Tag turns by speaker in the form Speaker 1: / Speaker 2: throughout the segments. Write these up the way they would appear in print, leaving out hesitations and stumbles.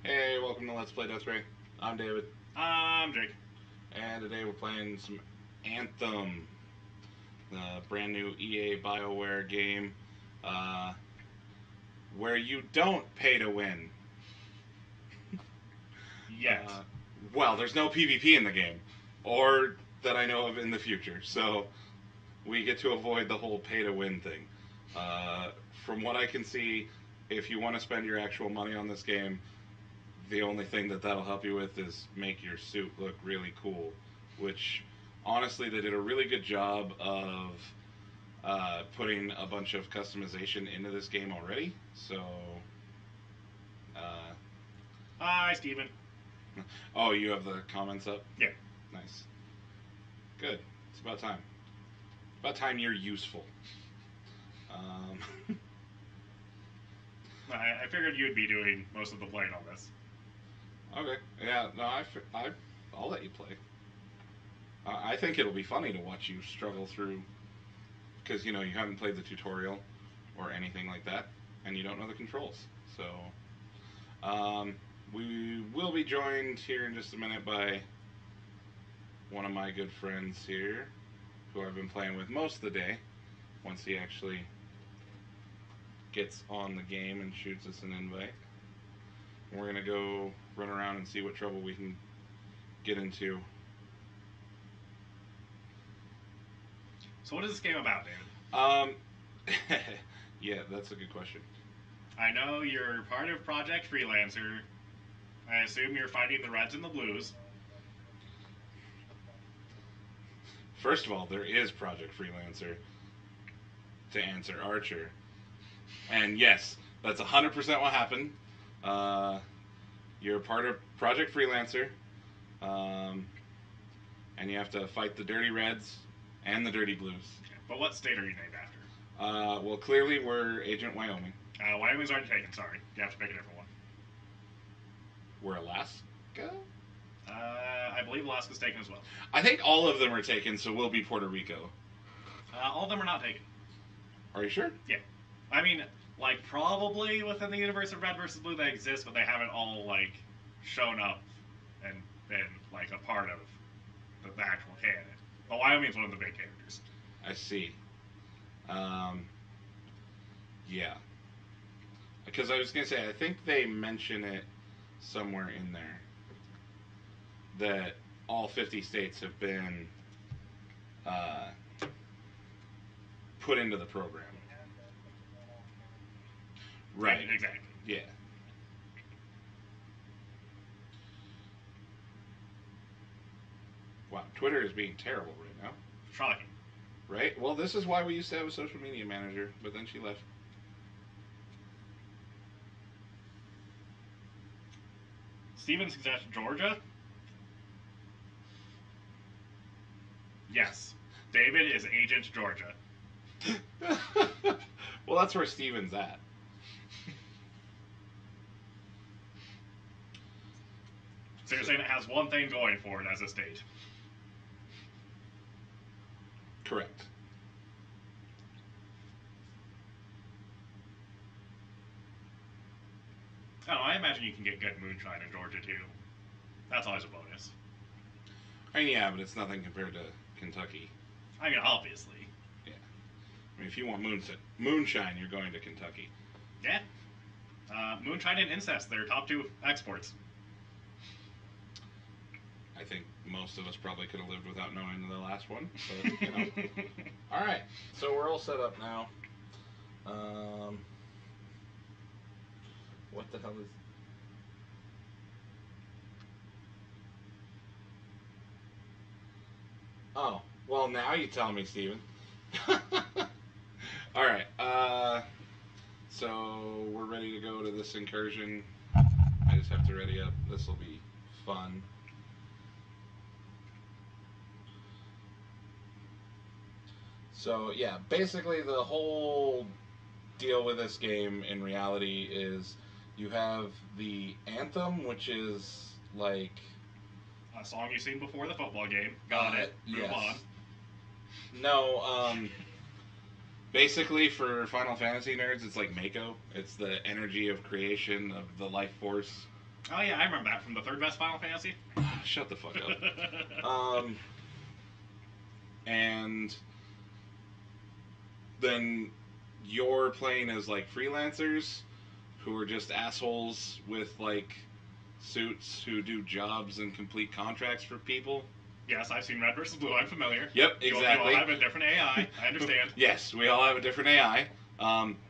Speaker 1: Hey, welcome to Let's Play Death Ray. I'm David,
Speaker 2: Jake.
Speaker 1: and today we're playing some Anthem, the brand new EA BioWare game, uh, where you don't pay to win.
Speaker 2: Yet.
Speaker 1: Well, there's no PvP in the game, or that I know of in the future, so we get to avoid the whole pay to win thing. Uh, from what I can see, if you want to spend your actual money on this game, the only thing that'll help you with is make your suit look really cool, which honestly they did a really good job of putting a bunch of customization into this game already. So, uh,
Speaker 2: Hi, Steven.
Speaker 1: oh, you have the comments up?
Speaker 2: Yeah.
Speaker 1: Nice. Good. It's about time. About time you're useful. Um,
Speaker 2: I figured you'd be doing most of the playing on this.
Speaker 1: okay. Yeah. No, I'll let you play. I think it'll be funny to watch you struggle through because you haven't played the tutorial or anything like that, and you don't know the controls. So we will be joined here in just a minute by one of my good friends here, who I've been playing with most of the day. Once he actually gets on the game and shoots us an invite, and we're gonna go run around and see what trouble we can get into.
Speaker 2: So what is this game about, David?
Speaker 1: Yeah, that's a good question.
Speaker 2: I know you're part of Project Freelancer. I assume you're fighting the Reds and the Blues.
Speaker 1: First of all, there is Project Freelancer to answer Archer. And yes, that's 100% what happened. You're part of Project Freelancer, and you have to fight the Dirty Reds and the Dirty Blues.
Speaker 2: But what state are you named after?
Speaker 1: Well, clearly we're Agent Wyoming.
Speaker 2: Wyoming's already taken, sorry. You have to pick a different one.
Speaker 1: We're Alaska?
Speaker 2: I believe Alaska's taken as well.
Speaker 1: I think all of them are taken, so we'll be Puerto Rico.
Speaker 2: All of them are not taken.
Speaker 1: Are you sure?
Speaker 2: Yeah. I mean, probably within the universe of Red versus Blue they exist, but they haven't all, shown up and been, a part of the actual canon. But Wyoming's one of the big characters.
Speaker 1: I see. Yeah. Because I was going to say, I think they mention it somewhere in there that all 50 states have been put into the program. Right.
Speaker 2: Exactly.
Speaker 1: Yeah. Wow, Twitter is being terrible right now.
Speaker 2: Shocking.
Speaker 1: Right? Well, this is why we used to have a social media manager, but then she left.
Speaker 2: Steven suggests Georgia? Yes. David is Agent Georgia.
Speaker 1: Well, that's where Steven's at.
Speaker 2: So you're saying it has one thing going for it as a state?
Speaker 1: Correct.
Speaker 2: Oh, I imagine you can get good moonshine in Georgia too. That's always a bonus.
Speaker 1: I mean, yeah, but it's nothing compared to Kentucky.
Speaker 2: I mean, obviously.
Speaker 1: Yeah. I mean, if you want moonshine, you're going to Kentucky.
Speaker 2: Yeah. Moonshine and incest, they're top two exports.
Speaker 1: I think most of us probably could have lived without knowing the last one. But, All right, so we're all set up now. What the hell is... Oh, well, now you tell me, Steven. All right, so we're ready to go to this incursion. I just have to ready up. This will be fun. So, yeah, basically the whole deal with this game in reality is you have the Anthem, which is like...
Speaker 2: A song you've seen before the football game. Got it. Move
Speaker 1: yes.
Speaker 2: on.
Speaker 1: No, basically for Final Fantasy nerds, it's like Mako. It's the energy of creation, of the life force
Speaker 2: Oh yeah, I remember that from the third best Final Fantasy.
Speaker 1: Shut the fuck up. And then you're playing as like freelancers who are just assholes with like suits who do jobs and complete contracts for people.
Speaker 2: Yes, I've seen Red versus Blue. I'm familiar.
Speaker 1: Yep, exactly.
Speaker 2: You all have a different AI. I understand.
Speaker 1: Yes, we all have a different AI.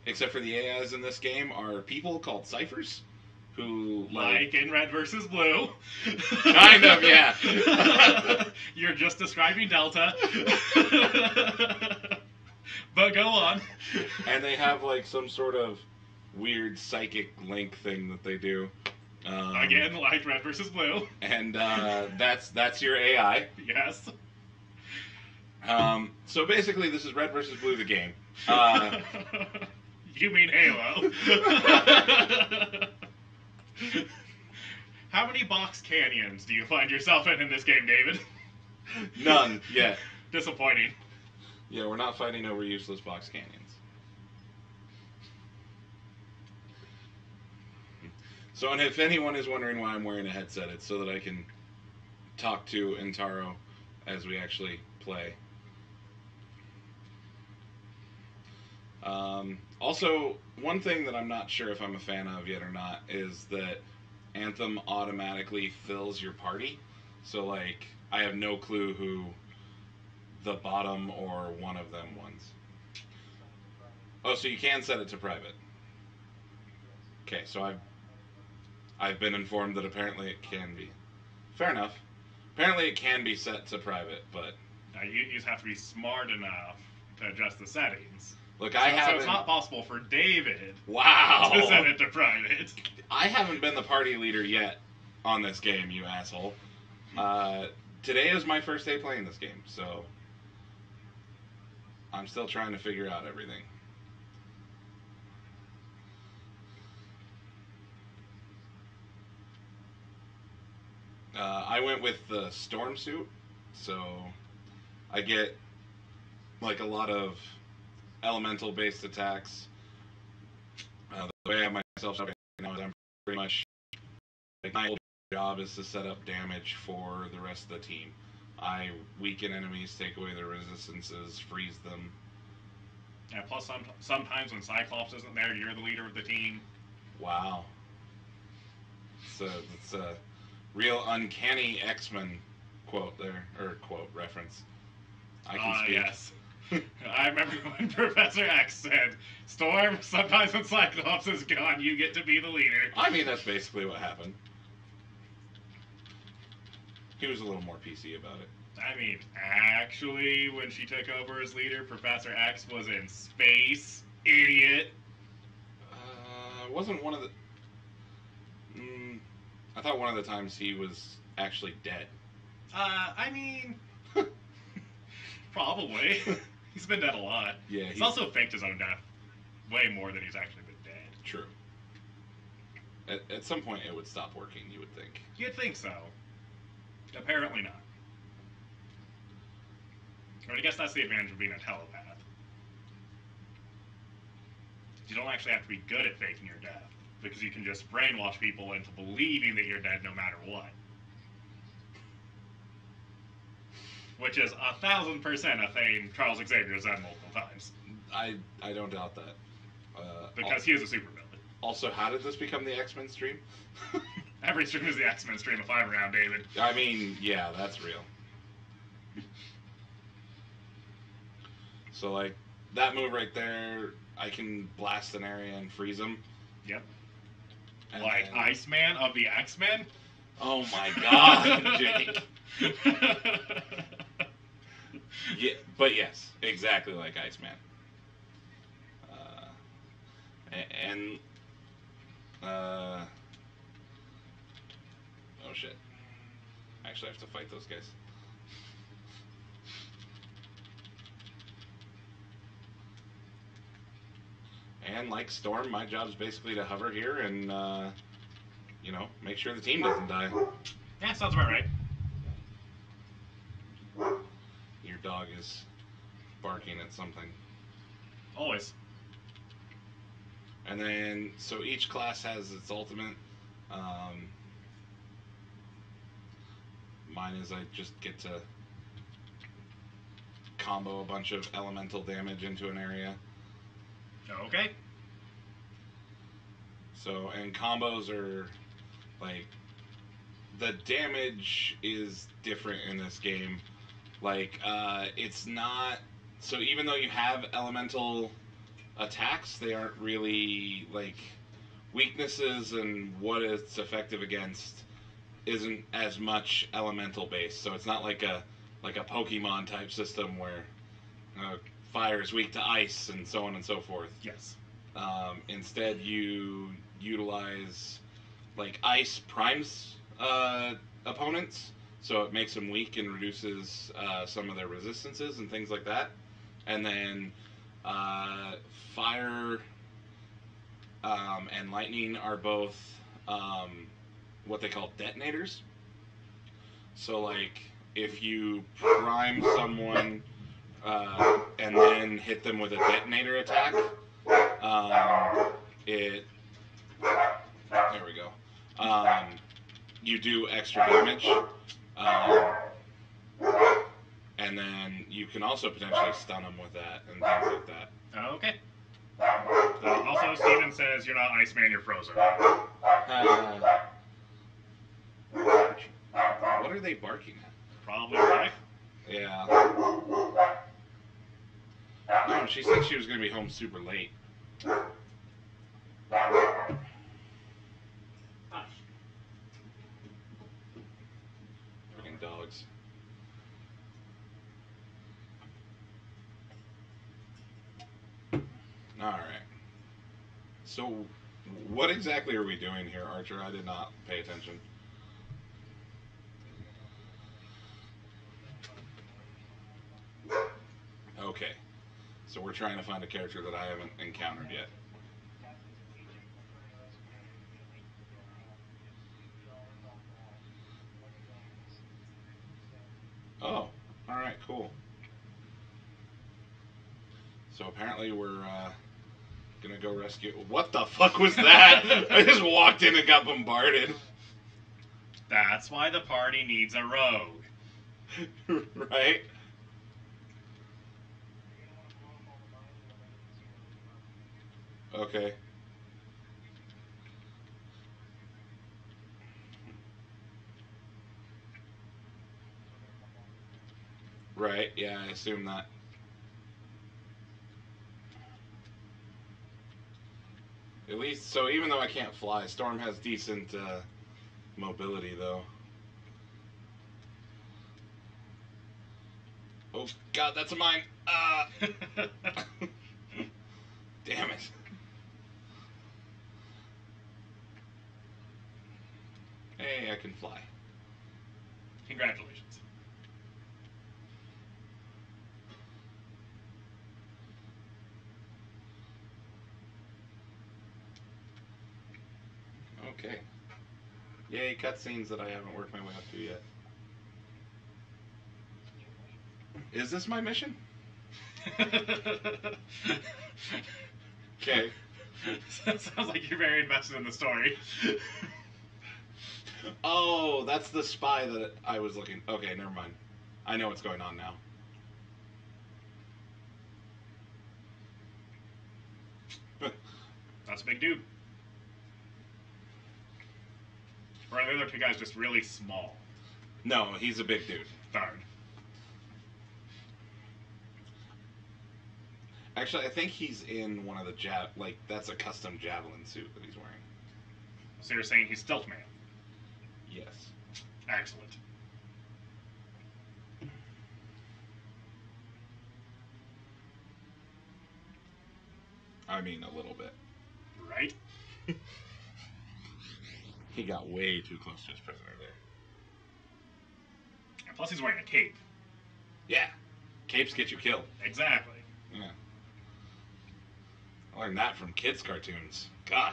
Speaker 1: Except for the AIs in this game are people called ciphers, who
Speaker 2: like in Red versus Blue.
Speaker 1: Kind of, yeah.
Speaker 2: You're just describing Delta. But go on.
Speaker 1: And they have like some sort of weird psychic link thing that they do.
Speaker 2: Again, like Red versus Blue.
Speaker 1: And that's your AI.
Speaker 2: Yes.
Speaker 1: So basically, this is Red versus Blue, the game.
Speaker 2: You mean Halo? How many box canyons do you find yourself in this game, David?
Speaker 1: None yet.
Speaker 2: Disappointing.
Speaker 1: Yeah, we're not fighting over useless box canyons. So, and if anyone is wondering why I'm wearing a headset, it's so that I can talk to Intaro as we actually play. Also, one thing that I'm not sure if I'm a fan of yet or not is that Anthem automatically fills your party. So, like, I have no clue who the bottom or one of them wants. Oh, so you can set it to private. Okay, so I've been informed that apparently it can be. Fair enough. Apparently it can be set to private, but
Speaker 2: you just have to be smart enough to adjust the settings.
Speaker 1: Look,
Speaker 2: so it's not possible for David to set it to private.
Speaker 1: I haven't been the party leader yet on this game, you asshole. Today is my first day playing this game, so I'm still trying to figure out everything. I went with the storm suit, so I get like a lot of elemental based attacks. The way I have myself set up right now is I'm pretty much like my whole job is to set up damage for the rest of the team. I weaken enemies, take away their resistances, freeze them.
Speaker 2: Yeah, plus sometimes when Cyclops isn't there, you're the leader of the team.
Speaker 1: Wow. It's a real uncanny X-Men quote there, or quote reference. I can speak.
Speaker 2: Yes. I remember when Professor X said, Storm, sometimes when Cyclops is gone, you get to be the leader.
Speaker 1: I mean, that's basically what happened. He was a little more PC about it.
Speaker 2: I mean, actually, when she took over as leader, Professor X was in space. Idiot.
Speaker 1: Wasn't one of the... I thought one of the times he was actually dead.
Speaker 2: I mean... probably. He's been dead a lot.
Speaker 1: Yeah,
Speaker 2: he's also faked his own death way more than he's actually been dead.
Speaker 1: True. At some point, it would stop working, you would think.
Speaker 2: You'd think so. Apparently not. I guess that's the advantage of being a telepath. You don't actually have to be good at faking your death, because you can just brainwash people into believing that you're dead no matter what. Which is 1,000% a thing Charles Xavier has done multiple times.
Speaker 1: I don't doubt that.
Speaker 2: Because he is a supervillain.
Speaker 1: Also, how did this become the X-Men stream?
Speaker 2: Every stream is the X-Men stream if I'm around, David.
Speaker 1: I mean, yeah, that's real. So, like, that move right there, I can blast an area and freeze them.
Speaker 2: Yep. And like then... Iceman of the X-Men?
Speaker 1: Oh my god, Jake. Yeah, but yes, exactly like Iceman. Oh shit. Actually, I have to fight those guys. And like Storm, my job is basically to hover here and, you know, make sure the team doesn't die.
Speaker 2: Yeah, sounds about right.
Speaker 1: Your dog is barking at something.
Speaker 2: Always.
Speaker 1: And then, so each class has its ultimate. Mine is I just get to combo a bunch of elemental damage into an area.
Speaker 2: Okay.
Speaker 1: So, and combos are like the damage is different in this game. Like, it's not. So, even though you have elemental attacks, they aren't really like weaknesses, and what it's effective against isn't as much elemental based. So, it's not like a Pokemon type system where fire is weak to ice and so on and so forth.
Speaker 2: Yes.
Speaker 1: Instead, you utilize like ice primes opponents, so it makes them weak and reduces some of their resistances and things like that. And then fire and lightning are both what they call detonators. So, like, if you prime someone and then hit them with a detonator attack, it. There we go. You do extra damage. And then you can also potentially stun them with that and things like that.
Speaker 2: Okay. Also, Steven says you're not Iceman, you're frozen.
Speaker 1: What are they barking at?
Speaker 2: Probably right.
Speaker 1: Yeah. No, she said she was going to be home super late. Freaking dogs. Alright. So, what exactly are we doing here, Archer? I did not pay attention. Okay. So we're trying to find a character that I haven't encountered yet. Oh, alright, cool. So apparently we're gonna go rescue. What the fuck was that? I just walked in and got bombarded.
Speaker 2: That's why the party needs a rogue.
Speaker 1: Right? Okay. Right, yeah, I assume that. At least, so even though I can't fly, Storm has decent mobility, though. Oh, God, that's a mine. Damn it. Hey, I can fly.
Speaker 2: Congratulations.
Speaker 1: Okay. Yay, cutscenes that I haven't worked my way up to yet. Is this my mission? Okay.
Speaker 2: Sounds like you're very invested in the story.
Speaker 1: Oh, that's the spy that I was looking. Okay, never mind. I know what's going on now.
Speaker 2: That's a big dude. Or are the other two guys just really small?
Speaker 1: No, he's a big dude.
Speaker 2: Darn.
Speaker 1: Actually, I think he's in one of the like, that's a custom javelin suit that he's wearing.
Speaker 2: So you're saying he's Stealth Man?
Speaker 1: Yes.
Speaker 2: Excellent.
Speaker 1: I mean, a little bit.
Speaker 2: Right?
Speaker 1: He got way too close to his prisoner there.
Speaker 2: And plus he's wearing a cape.
Speaker 1: Yeah. Capes get you killed.
Speaker 2: Exactly.
Speaker 1: Yeah. I learned that from kids' cartoons. God.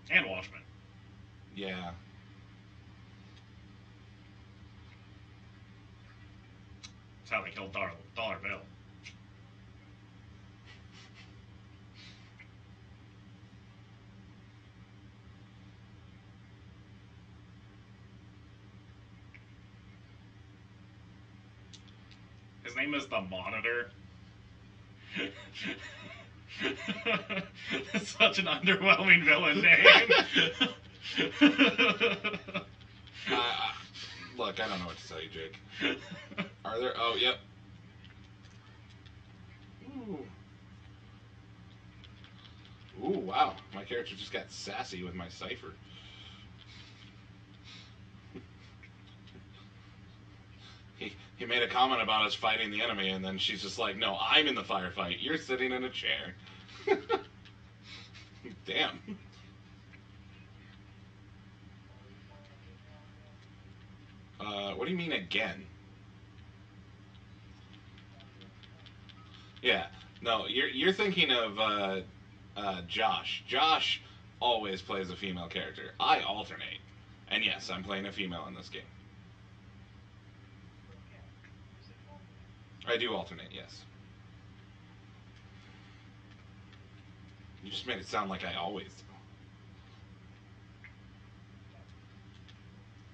Speaker 2: And Watchmen.
Speaker 1: Yeah.
Speaker 2: That's how they killed Dollar Bill. His name is the Monitor. That's such an underwhelming villain name.
Speaker 1: Look, I don't know what to tell you, Jake. Are there? Oh, yep. Ooh. Ooh, wow. My character just got sassy with my cipher. He made a comment about us fighting the enemy, and then she's just like, no, I'm in the firefight. You're sitting in a chair. Damn. What do you mean again? Yeah. No, you're thinking of Josh. Josh always plays a female character. I alternate. And yes, I'm playing a female in this game. I do alternate, yes. You just made it sound like I always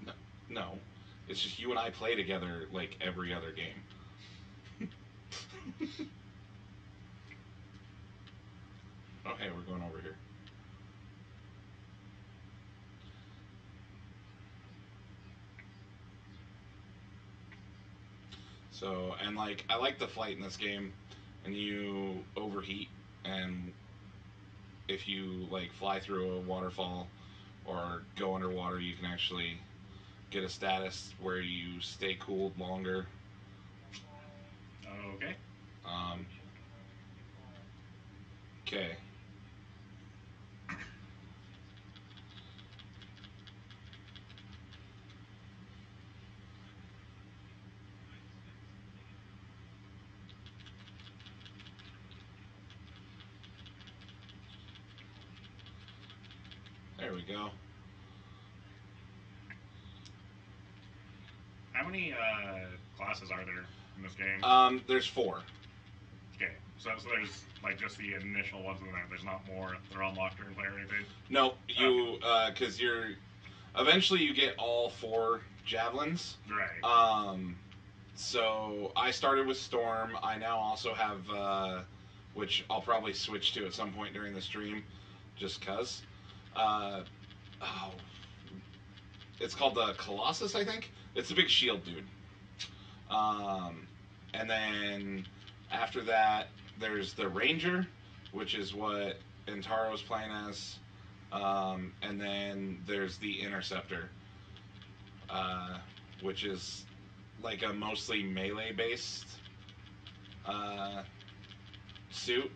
Speaker 1: do. No, no. It's just you and I play together like every other game. Oh, hey, we're going over here. So, and like, I like the flight in this game, and you overheat, and if you like fly through a waterfall or go underwater, you can actually get a status where you stay cooled longer.
Speaker 2: Okay.
Speaker 1: Okay. There we go.
Speaker 2: How many classes are there in this game?
Speaker 1: There's 4.
Speaker 2: Okay, so there's like just the initial ones, and then there's not more that are unlocked during play or anything.
Speaker 1: No, you because you're eventually you get all 4 javelins.
Speaker 2: Right.
Speaker 1: So I started with Storm. I now also have which I'll probably switch to at some point during the stream, just cause. Oh, it's called the Colossus, I think. It's a big shield dude. And then after that, there's the Ranger, which is what Intaro's playing as. And then there's the Interceptor, which is like a mostly melee-based suit.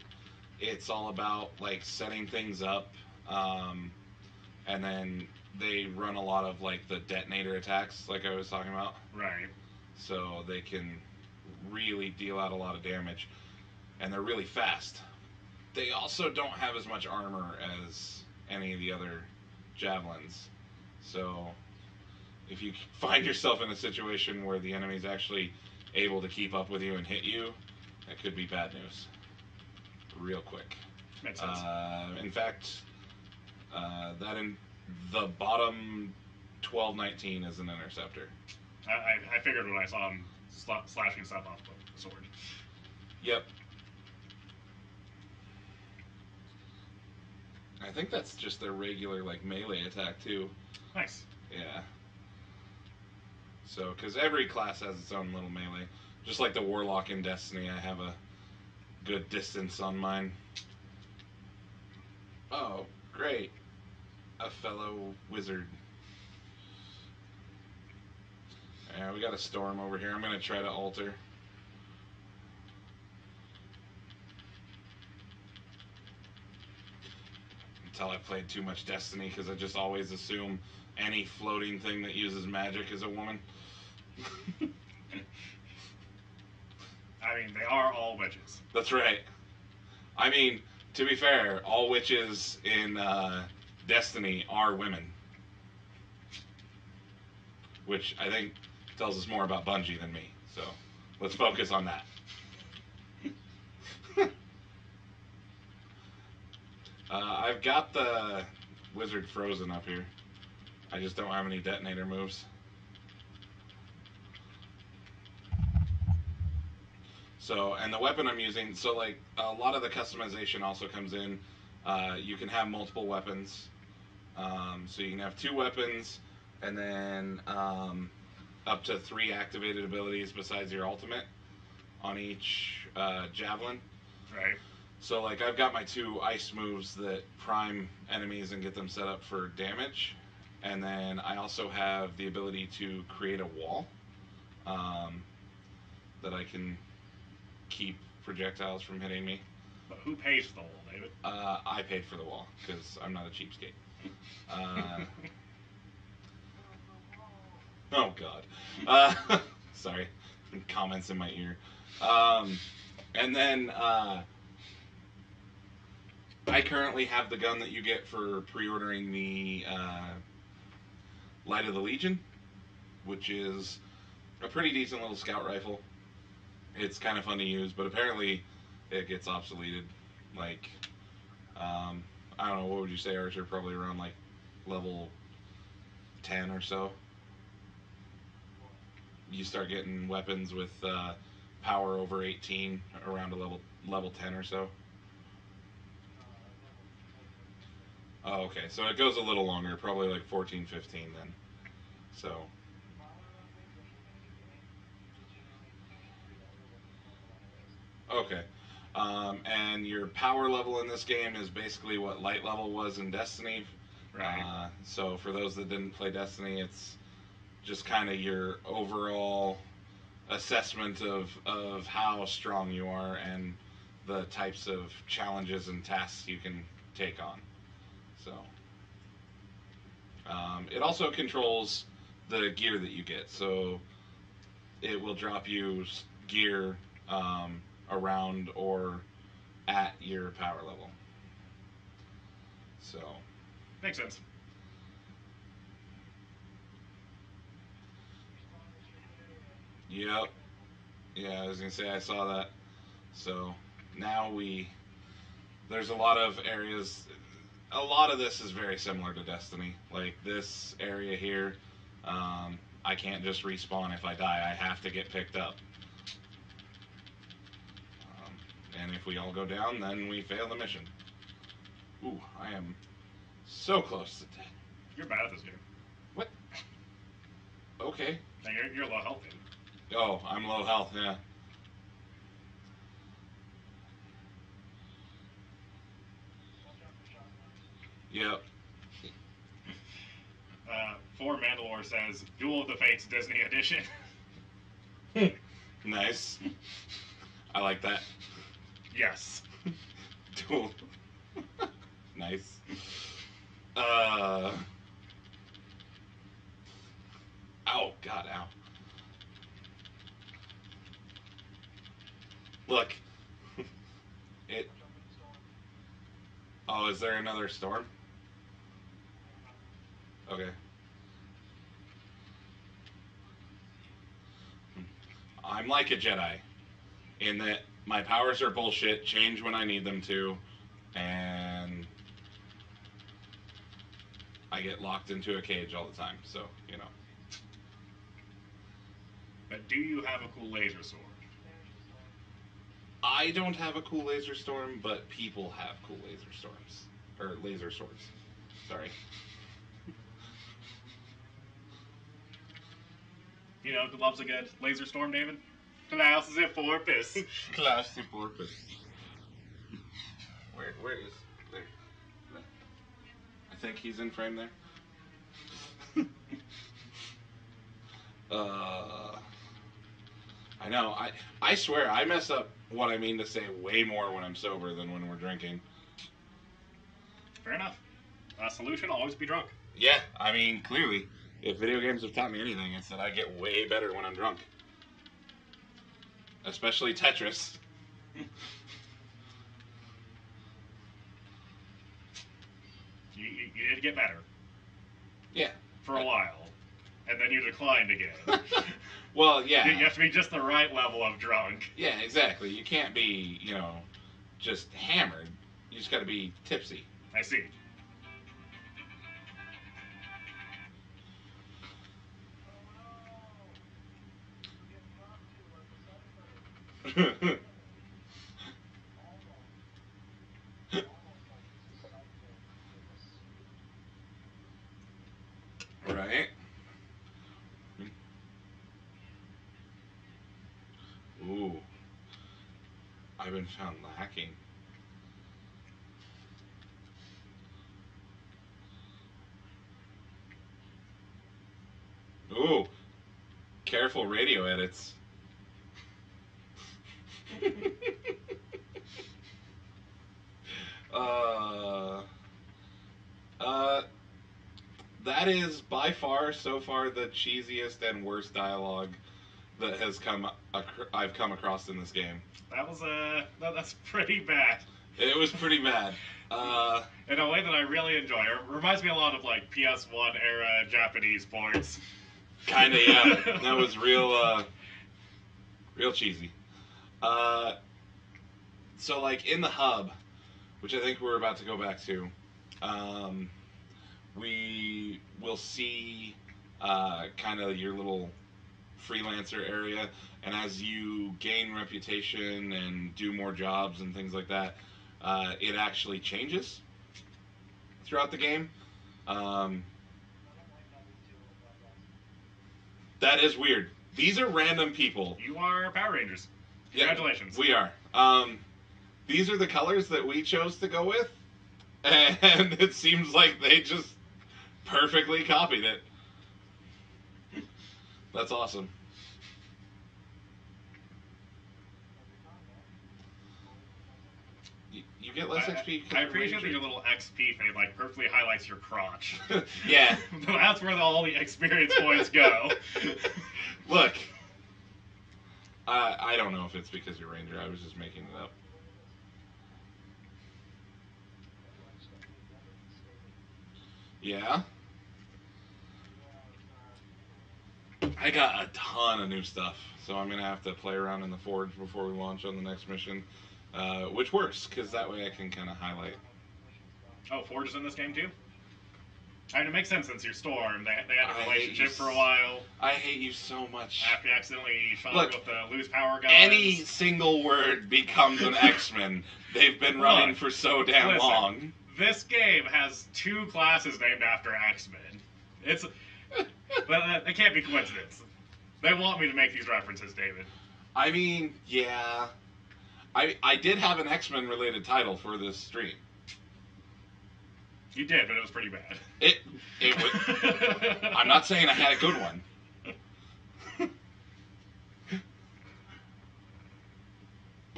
Speaker 1: It's all about like setting things up, and then they run a lot of like the detonator attacks, like I was talking about.
Speaker 2: Right.
Speaker 1: So they can really deal out a lot of damage, and they're really fast. They also don't have as much armor as any of the other javelins. So if you find yourself in a situation where the enemy's actually able to keep up with you and hit you, that could be bad news. Real quick.
Speaker 2: Makes sense.
Speaker 1: In fact, that in the bottom 1219 is an Interceptor.
Speaker 2: I figured when I saw him slashing stuff off the sword.
Speaker 1: Yep. I think that's just their regular like melee attack too.
Speaker 2: Nice.
Speaker 1: Yeah. So, because every class has its own little melee. Just like the Warlock in Destiny, I have a good distance on mine. Oh, great. A fellow wizard. Yeah, we got a storm over here. I'm going to try to alter. Until I've played too much Destiny, because I just always assume any floating thing that uses magic is a woman.
Speaker 2: I mean, they are all witches.
Speaker 1: That's right. I mean, to be fair, all witches in Destiny are women. Which I think tells us more about Bungie than me. So, let's focus on that. I've got the wizard frozen up here. I just don't have any detonator moves. So, and the weapon I'm using, so like a lot of the customization also comes in. You can have multiple weapons. So you can have two weapons, and then up to three activated abilities besides your ultimate on each javelin.
Speaker 2: Right.
Speaker 1: So like I've got my two ice moves that prime enemies and get them set up for damage, and then I also have the ability to create a wall um, that I can keep projectiles from hitting me.
Speaker 2: But who pays for the wall, David?
Speaker 1: I paid for the wall because I'm not a cheapskate. Uh, oh God. Sorry, comments in my ear. And then I currently have the gun that you get for pre-ordering the Light of the Legion, which is a pretty decent little scout rifle. It's kind of fun to use, but apparently it gets obsoleted. Like, I don't know, what would you say, Archer? Probably around like level 10 or so. You start getting weapons with power over 18 around a level 10 or so. Oh, okay. So it goes a little longer, probably like 14, 15 then. So. Okay. And your power level in this game is basically what light level was in Destiny.
Speaker 2: Right.
Speaker 1: So for those that didn't play Destiny, it's just kind of your overall assessment of how strong you are and the types of challenges and tasks you can take on. So it also controls the gear that you get. So it will drop you gear around or at your power level. So
Speaker 2: Makes sense.
Speaker 1: yep, yeah, I was gonna say I saw that. So now there's a lot of areas. A lot of this is very similar to Destiny. Like this area here, I can't just respawn if I die. I have to get picked up. And if we all go down, then we fail the mission. Ooh, I am so close to death.
Speaker 2: You're bad at this game.
Speaker 1: What? Okay.
Speaker 2: Now you're low health, dude.
Speaker 1: Oh, I'm low health, yeah. Yep.
Speaker 2: For Mandalore says Duel of the Fates Disney Edition.
Speaker 1: Nice. I like that.
Speaker 2: Yes.
Speaker 1: Cool. Nice. Ow, God, ow. Look. It. Oh, is there another storm? Okay. I'm like a Jedi in that my powers are bullshit, change when I need them to, and I get locked into a cage all the time, so, you know.
Speaker 2: But do you have a cool laser sword?
Speaker 1: I don't have a cool laser storm, but people have cool laser storms. Or laser swords. Sorry.
Speaker 2: You know who loves a good laser storm, David? Klaus Zipporpus.
Speaker 1: Klaus Zipporpus. Where is there? I think he's in frame there. I know. I swear I mess up what I mean to say way more when I'm sober than when we're drinking.
Speaker 2: Fair enough. Solution: always be drunk.
Speaker 1: Yeah, I mean clearly, if video games have taught me anything, it's that I get way better when I'm drunk. Especially Tetris.
Speaker 2: You did get better.
Speaker 1: Yeah.
Speaker 2: For a while. And then you declined again.
Speaker 1: Well, yeah.
Speaker 2: You have to be just the right level of drunk.
Speaker 1: Yeah, exactly. You can't be, just hammered. You just got to be tipsy.
Speaker 2: I see.
Speaker 1: Right? Ooh, I've been found lacking. Ooh, careful radio edits. uh, uh, that is by far so far the cheesiest and worst dialogue that I've come across in this game.
Speaker 2: That was that's pretty bad.
Speaker 1: It was pretty bad.
Speaker 2: In a way that I really enjoy. It reminds me a lot of like PS1 era Japanese ports.
Speaker 1: Kinda, yeah. That was real cheesy. So like in the hub, which I think we're about to go back to, we will see kind of your little freelancer area, and as you gain reputation and do more jobs and things like that, it actually changes throughout the game. That is weird. These are random people.
Speaker 2: You are Power Rangers. Congratulations.
Speaker 1: Yeah, we are. These are the colors that we chose to go with, and it seems like they just perfectly copied it. That's awesome. You get less XP.
Speaker 2: I appreciate that your little XP thing like perfectly highlights your crotch.
Speaker 1: Yeah.
Speaker 2: That's where all the experience points go.
Speaker 1: Look, I don't know if it's because you're Ranger. I was just making it up. Yeah. I got a ton of new stuff, so I'm gonna have to play around in the forge before we launch on the next mission, which works because that way I can kind of highlight.
Speaker 2: Oh, Forge is in this game too? I mean, it makes sense since you're Storm. They had a relationship for a while.
Speaker 1: I hate you so much.
Speaker 2: After you accidentally shot her with the lose power guns.
Speaker 1: Any single word becomes an X-Men. They've been running for so damn long.
Speaker 2: This game has 2 classes named after X-Men. It can't be coincidence. They want me to make these references, David.
Speaker 1: I mean, yeah. I did have an X-Men related title for this stream.
Speaker 2: You did, but it was pretty bad.
Speaker 1: It was. I'm not saying I had a good one.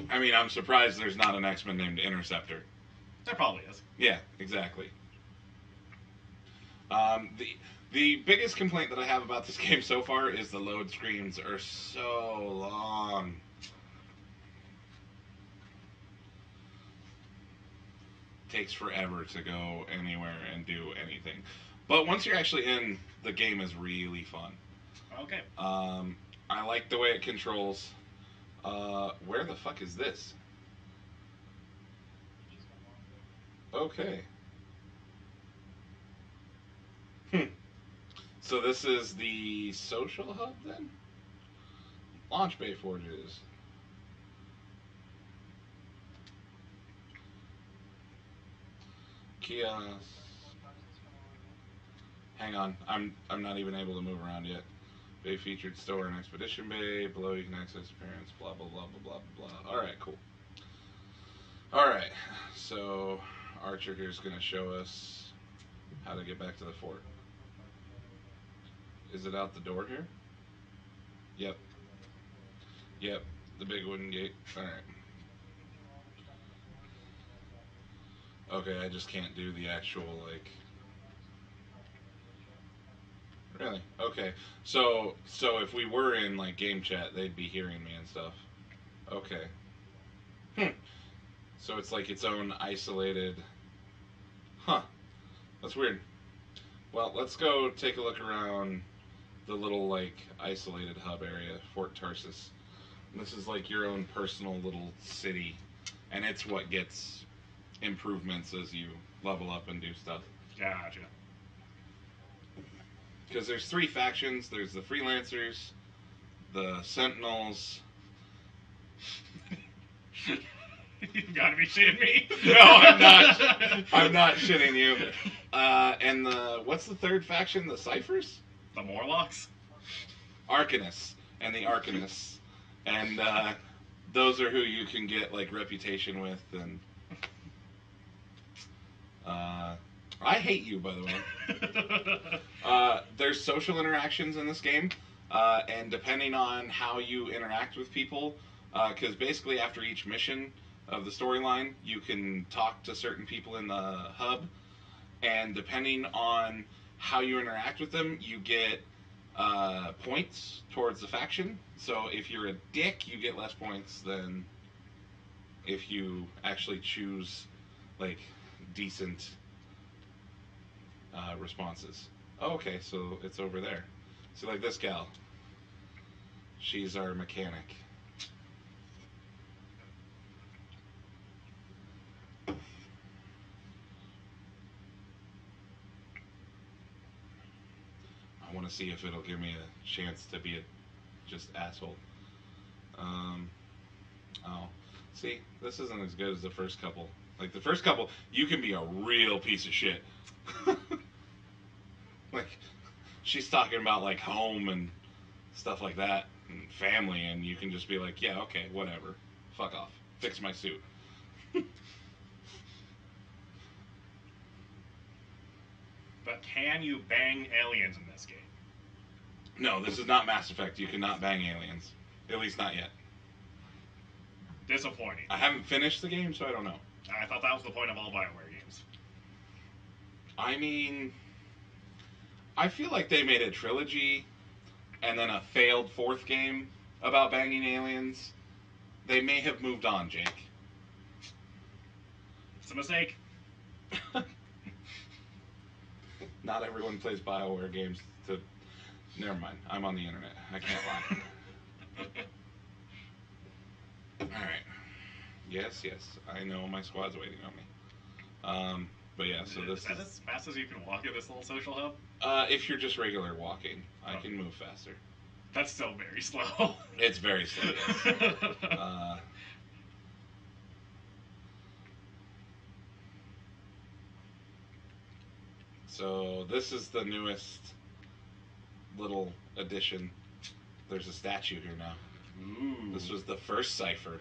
Speaker 1: I mean, I'm surprised there's not an X-Men named Interceptor.
Speaker 2: There probably is.
Speaker 1: Yeah, exactly. The biggest complaint that I have about this game so far is the load screens are so long. Takes forever to go anywhere and do anything. But once you're actually in, the game is really fun.
Speaker 2: Okay.
Speaker 1: I like the way it controls. Where the fuck is this? Okay. So this is the social hub then? Launch bay forges. Kiosk. Hang on, I'm not even able to move around yet. Bay featured store and expedition bay. Below you can access appearance. Blah blah blah blah blah blah. All right, cool. All right, so Archer here is going to show us how to get back to the fort. Is it out the door here? Yep. Yep, the big wooden gate. All right. Okay, I just can't do the actual, like... Really? Okay. So if we were in, like, game chat, they'd be hearing me and stuff. Okay. So it's like its own isolated... Huh. That's weird. Well, let's go take a look around the little, like, isolated hub area, Fort Tarsus. And this is, like, your own personal little city. And it's what gets... improvements as you level up and do stuff.
Speaker 2: Gotcha.
Speaker 1: Because there's 3 factions. There's the Freelancers, the Sentinels,
Speaker 2: You've got to be shitting me.
Speaker 1: No, I'm not. I'm not shitting you. And what's the third faction? The Ciphers?
Speaker 2: The Morlocks?
Speaker 1: Arcanists. And the Arcanists. And those are who you can get like reputation with. And I hate you, by the way. There's social interactions in this game. And depending on how you interact with people, because basically after each mission of the storyline, you can talk to certain people in the hub, and depending on how you interact with them, you get points towards the faction. So if you're a dick, you get less points than if you actually choose like decent responses. Oh, okay, so it's over there. So like this gal, she's our mechanic. I want to see if it'll give me a chance to be a just asshole. Oh, see, this isn't as good as the first couple. Like the first couple, you can be a real piece of shit. Like she's talking about like home and stuff like that and family, and you can just be like, yeah, okay, whatever, fuck off, fix my suit.
Speaker 2: But can you bang aliens in this game?
Speaker 1: No, this is not Mass Effect. You cannot bang aliens, at least not yet.
Speaker 2: Disappointing.
Speaker 1: I haven't finished the game, so I don't know.
Speaker 2: I thought that was the point of all BioWare games.
Speaker 1: I mean, I feel like they made a trilogy and then a failed fourth game about banging aliens. They may have moved on, Jake.
Speaker 2: It's a mistake.
Speaker 1: Not everyone plays BioWare games to... Never mind. I'm on the internet. I can't lie. Alright. Yes, I know my squad's waiting on me. But yeah, so this
Speaker 2: is that as fast as you can walk at this little social hub?
Speaker 1: If you're just regular walking, I can move faster.
Speaker 2: That's still very slow.
Speaker 1: It's very slow, yes. So this is the newest little addition. There's a statue here now.
Speaker 2: Ooh.
Speaker 1: This was the first cipher.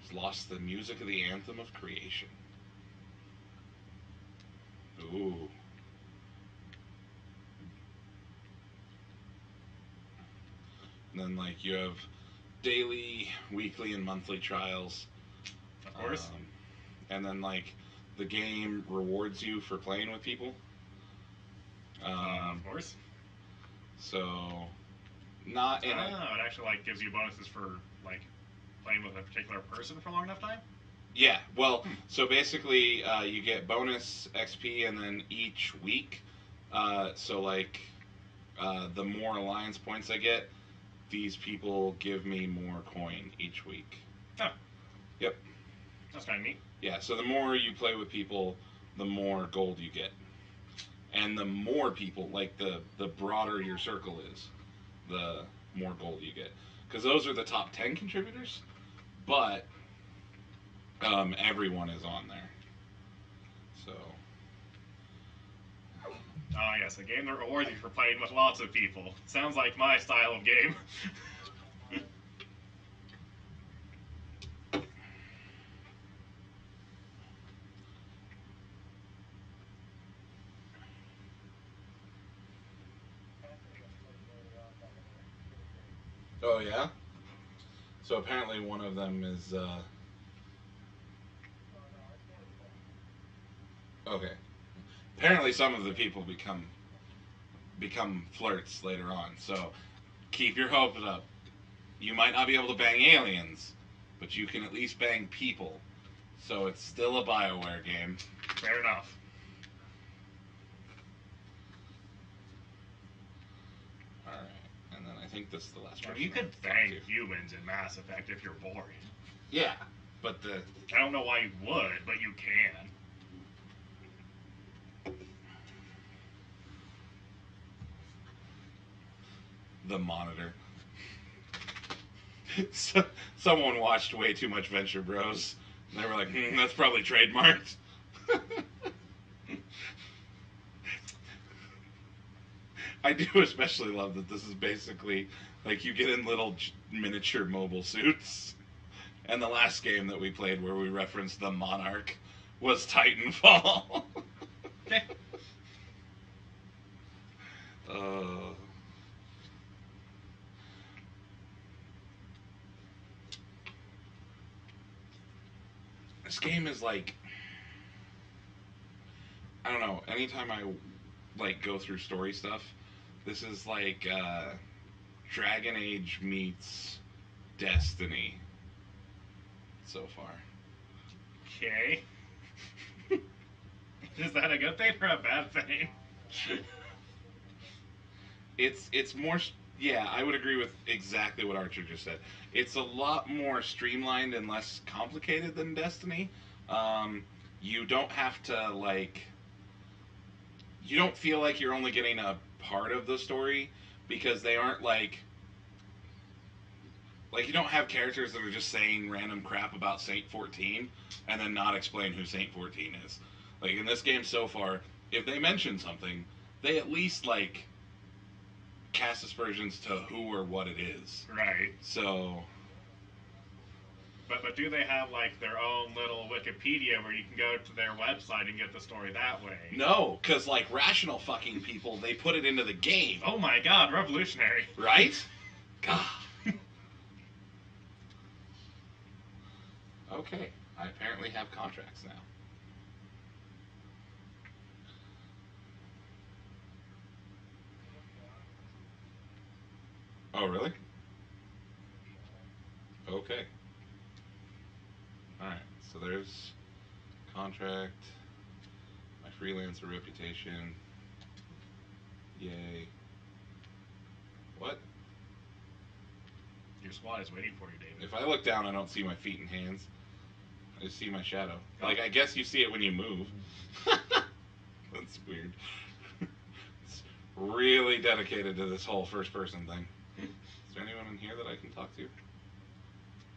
Speaker 1: It's lost the music of the Anthem of creation. Ooh. And then like you have daily, weekly, and monthly trials.
Speaker 2: Of course.
Speaker 1: And then like the game rewards you for playing with people.
Speaker 2: Of course.
Speaker 1: So, not in
Speaker 2: it actually like gives you bonuses for like playing with a particular person for a long enough time.
Speaker 1: Yeah, well, so basically you get bonus XP, and then each week, so like the more alliance points I get, these people give me more coin each week.
Speaker 2: Oh.
Speaker 1: Yep.
Speaker 2: That's kind of neat.
Speaker 1: Yeah, so the more you play with people, the more gold you get. And the more people, like the broader your circle is, the more gold you get. Because those are the top 10 contributors, but everyone is on there. So.
Speaker 2: Oh yes, a game that rewards you for playing with lots of people. Sounds like my style of game.
Speaker 1: Oh yeah? So apparently one of them is okay. Apparently some of the people become flirts later on. So keep your hopes up. You might not be able to bang aliens, but you can at least bang people. So it's still a BioWare game.
Speaker 2: Fair enough.
Speaker 1: Alright, and then I think this is the last one.
Speaker 2: You could bang humans in Mass Effect if you're bored.
Speaker 1: Yeah, but
Speaker 2: I don't know why you would, but you can.
Speaker 1: The monitor. So, someone watched way too much Venture Bros. And they were like, that's probably trademarked. I do especially love that this is basically like you get in little miniature mobile suits. And the last game that we played where we referenced the Monarch was Titanfall.
Speaker 2: Okay.
Speaker 1: uh, this game is like, I don't know, anytime I like go through story stuff, this is like Dragon Age meets Destiny so far.
Speaker 2: Okay. Is that a good thing or a bad thing?
Speaker 1: It's more, yeah, I would agree with exactly what Archer just said. It's a lot more streamlined and less complicated than Destiny. You don't have to like, you don't feel like you're only getting a part of the story because they aren't like you don't have characters that are just saying random crap about Saint 14 and then not explain who Saint 14 is. Like in this game so far, if they mention something, they at least like cast aspersions to who or what it is.
Speaker 2: Right.
Speaker 1: So,
Speaker 2: but do they have like their own little Wikipedia where you can go to their website and get the story that way?
Speaker 1: no, because like rational fucking people, they put it into the game.
Speaker 2: Oh my god, revolutionary.
Speaker 1: Right? God. Okay, I apparently have contracts now. Oh, really? Okay. Alright, so there's contract, my freelancer reputation. Yay. What?
Speaker 2: Your squad is waiting for you, David.
Speaker 1: If I look down, I don't see my feet and hands. I just see my shadow. Like, I guess you see it when you move. That's weird. It's really dedicated to this whole first-person thing. Is there anyone in here that I can talk to?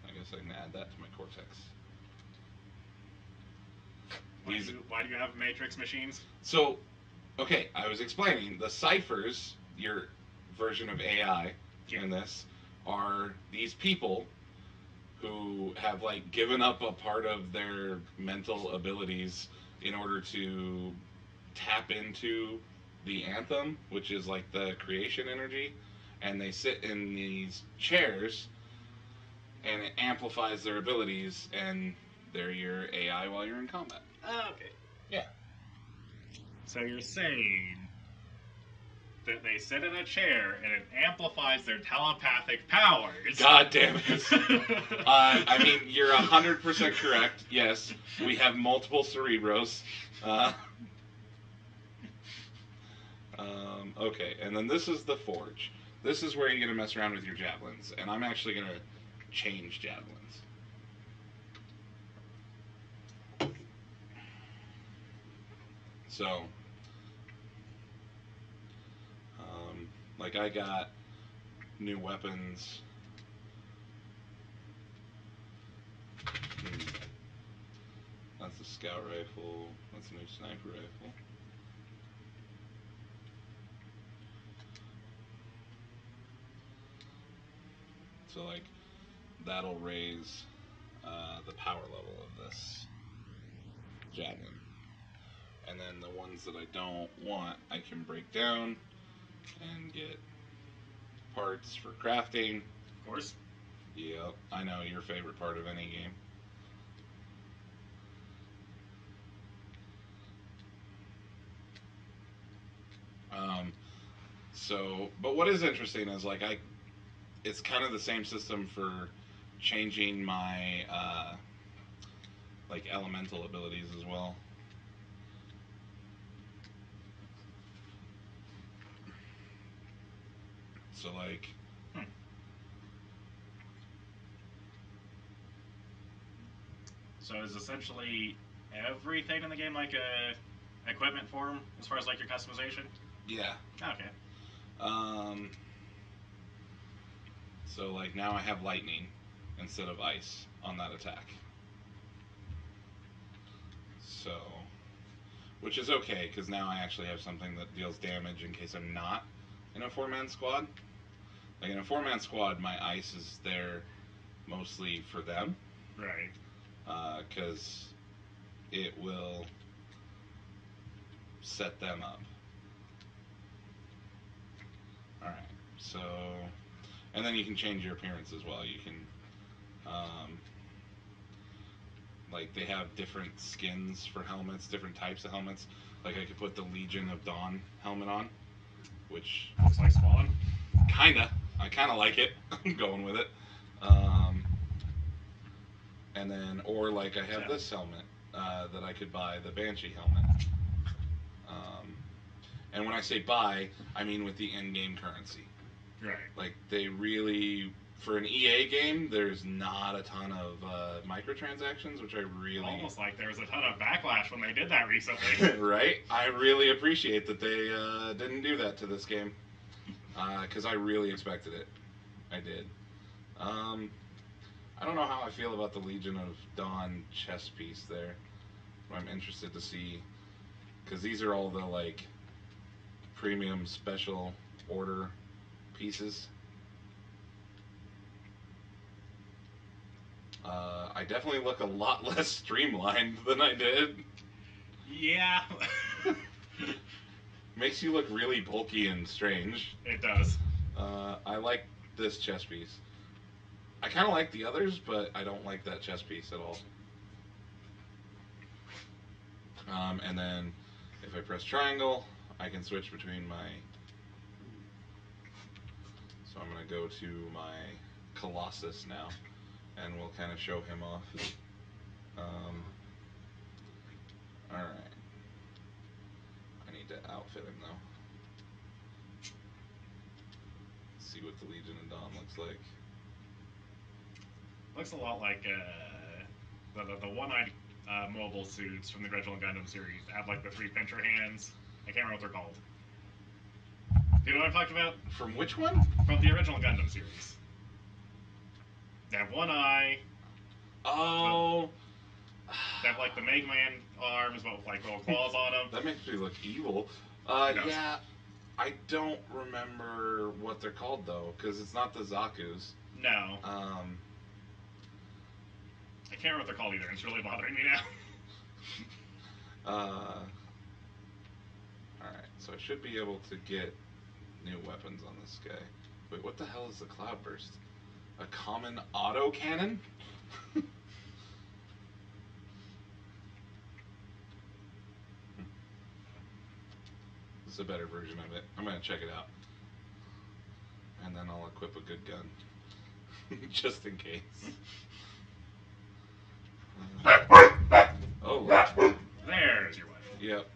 Speaker 1: I guess I can add that to my cortex.
Speaker 2: Why do you have matrix machines?
Speaker 1: So, okay, I was explaining the ciphers, your version of AI in this, are these people who have like given up a part of their mental abilities in order to tap into the Anthem, which is like the creation energy, and they sit in these chairs and it amplifies their abilities, and they're your AI while you're in combat.
Speaker 2: Oh, okay.
Speaker 1: Yeah.
Speaker 2: So you're saying that they sit in a chair and it amplifies their telepathic powers.
Speaker 1: God damn it. I mean, you're 100% correct. Yes, we have multiple Cerebros. Okay, and then this is the Forge. This is where you're going to mess around with your javelins, and I'm actually going to change javelins. So, like I got new weapons. That's a scout rifle. That's a new sniper rifle. So like that'll raise the power level of this javelin. And then the ones that I don't want, I can break down and get parts for crafting.
Speaker 2: Of course.
Speaker 1: Yep, I know, your favorite part of any game. So, but what is interesting is like it's kind of the same system for changing my like elemental abilities as well. So like
Speaker 2: So is essentially everything in the game like a equipment form as far as like your customization?
Speaker 1: yeah.
Speaker 2: Okay.
Speaker 1: So, like, now I have lightning instead of ice on that attack. So, which is okay, because now I actually have something that deals damage in case I'm not in a 4-man squad. Like, in a 4-man squad, my ice is there mostly for them.
Speaker 2: Right.
Speaker 1: Because it will set them up. Alright, so... And then you can change your appearance as well. You can... like, they have different skins for helmets, different types of helmets. Like, I could put the Legion of Dawn helmet on, which...
Speaker 2: Looks like Spawn.
Speaker 1: Kinda. I kinda like it. I'm going with it. And then, or like I have this helmet that I could buy, the Banshee helmet. And when I say buy, I mean with the in-game currency.
Speaker 2: Right.
Speaker 1: Like, they really, for an EA game, there's not a ton of microtransactions, which I really...
Speaker 2: Almost like there was a ton of backlash when they did that recently.
Speaker 1: Right? I really appreciate that they didn't do that to this game. Because I really expected it. I did. I don't know how I feel about the Legion of Dawn chess piece there. But I'm interested to see, because these are all the like premium special order pieces. I definitely look a lot less streamlined than I did.
Speaker 2: Yeah.
Speaker 1: Makes you look really bulky and strange.
Speaker 2: It does.
Speaker 1: I like this chess piece. I kind of like the others, but I don't like that chess piece at all. And then if I press triangle, I can switch between my... So I'm going to go to my Colossus now, and we'll kind of show him off. Alright. I need to outfit him, though. Let's see what the Legion of Dawn looks like.
Speaker 2: Looks a lot like the one-eyed mobile suits from the original Gundam series. They have like the 3 pincher hands. I can't remember what they're called. Do you know what I'm talking about?
Speaker 1: From which one?
Speaker 2: From the original Gundam series. They have one eye.
Speaker 1: Oh.
Speaker 2: They have like the Mega Man arms, but with like little claws on them.
Speaker 1: That makes me look evil. Yeah. I don't remember what they're called though, because it's not the Zaku's.
Speaker 2: No. I can't remember what they're called either. It's really bothering me now.
Speaker 1: Alright, so I should be able to get new weapons on this guy. Wait, what the hell is the Cloudburst? A common autocannon? This is a better version of it. I'm gonna check it out. And then I'll equip a good gun. Just in case. Oh,
Speaker 2: There's your wife.
Speaker 1: yep.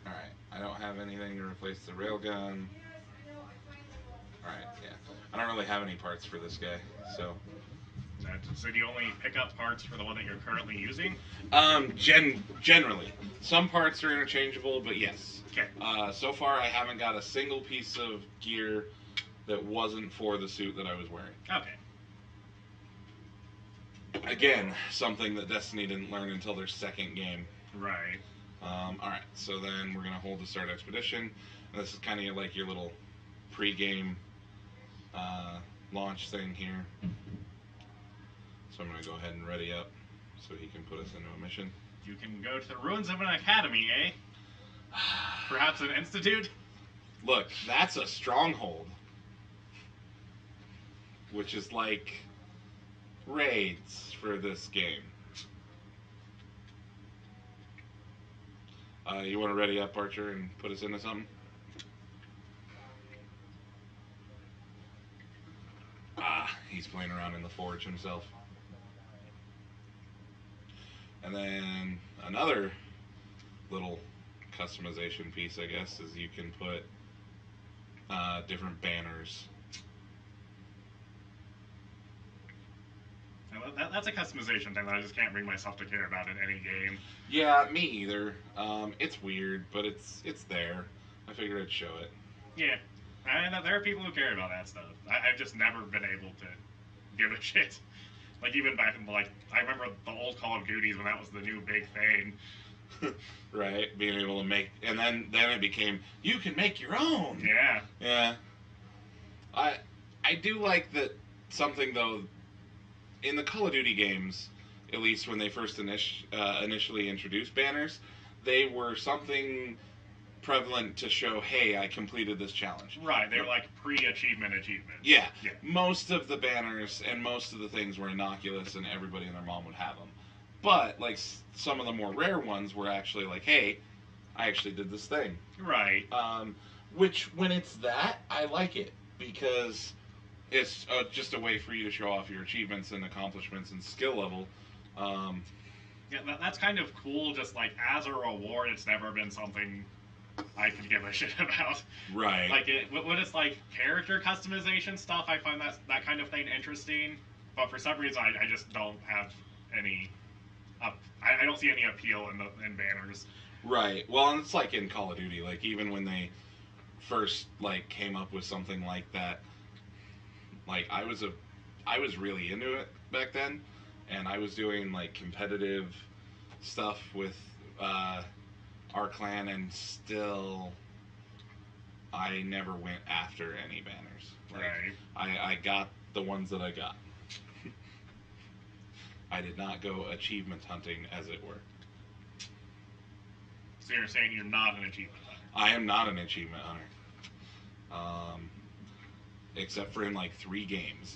Speaker 1: Alright, I don't have anything to replace the railgun. Alright, yeah. I don't really have any parts for this guy, so...
Speaker 2: So do you only pick up parts for the one that you're currently using?
Speaker 1: Generally. Some parts are interchangeable, but yes.
Speaker 2: Okay.
Speaker 1: So far, I haven't got a single piece of gear that wasn't for the suit that I was wearing.
Speaker 2: Okay.
Speaker 1: Again, something that Destiny didn't learn until their second game.
Speaker 2: Right.
Speaker 1: Alright, so then we're going to hold the start expedition. And this is kind of like your little pre-game launch thing here. So I'm going to go ahead and ready up so he can put us into a mission.
Speaker 2: You can go to the ruins of an academy, eh? Perhaps an institute?
Speaker 1: Look, that's a stronghold. Which is like raids for this game. You want to ready up, Archer, and put us into something? He's playing around in the forge himself. And then another little customization piece, I guess, is you can put different banners.
Speaker 2: That's a customization thing that I just can't bring myself to care about in any game.
Speaker 1: Yeah, me either. It's weird, but it's there. I figured I'd show it.
Speaker 2: Yeah. And there are people who care about that stuff. I've just never been able to give a shit. Like, even back in, like, I remember the old Call of Duties when that was the new big thing.
Speaker 1: Right, being able to make, and then it became, you can make your own.
Speaker 2: Yeah.
Speaker 1: Yeah. I do like that something, though, in the Call of Duty games, at least when they first initially introduced banners, they were something prevalent to show, hey, I completed this challenge.
Speaker 2: Right, they were like pre-achievement.
Speaker 1: Yeah.
Speaker 2: Yeah.
Speaker 1: Most of the banners and most of the things were innocuous, and everybody and their mom would have them. But like some of the more rare ones were actually like, hey, I actually did this thing.
Speaker 2: Right.
Speaker 1: Which when it's that, I like it because it's just a way for you to show off your achievements and accomplishments and skill level.
Speaker 2: Yeah, that's kind of cool. Just like as a reward, it's never been something I could give a shit about.
Speaker 1: Right.
Speaker 2: Like when it's like character customization stuff, I find that kind of thing interesting. But for some reason, I just don't have any. I don't see any appeal in banners.
Speaker 1: Right. Well, and it's like in Call of Duty. Like even when they first like came up with something like that, like I was really into it back then, and I was doing like competitive stuff with our clan, and still I never went after any banners. Like,
Speaker 2: Right.
Speaker 1: I got the ones that I got. I did not go achievement hunting, as it were.
Speaker 2: So you're saying you're not an achievement hunter?
Speaker 1: I am not an achievement hunter. Except for in like 3 games.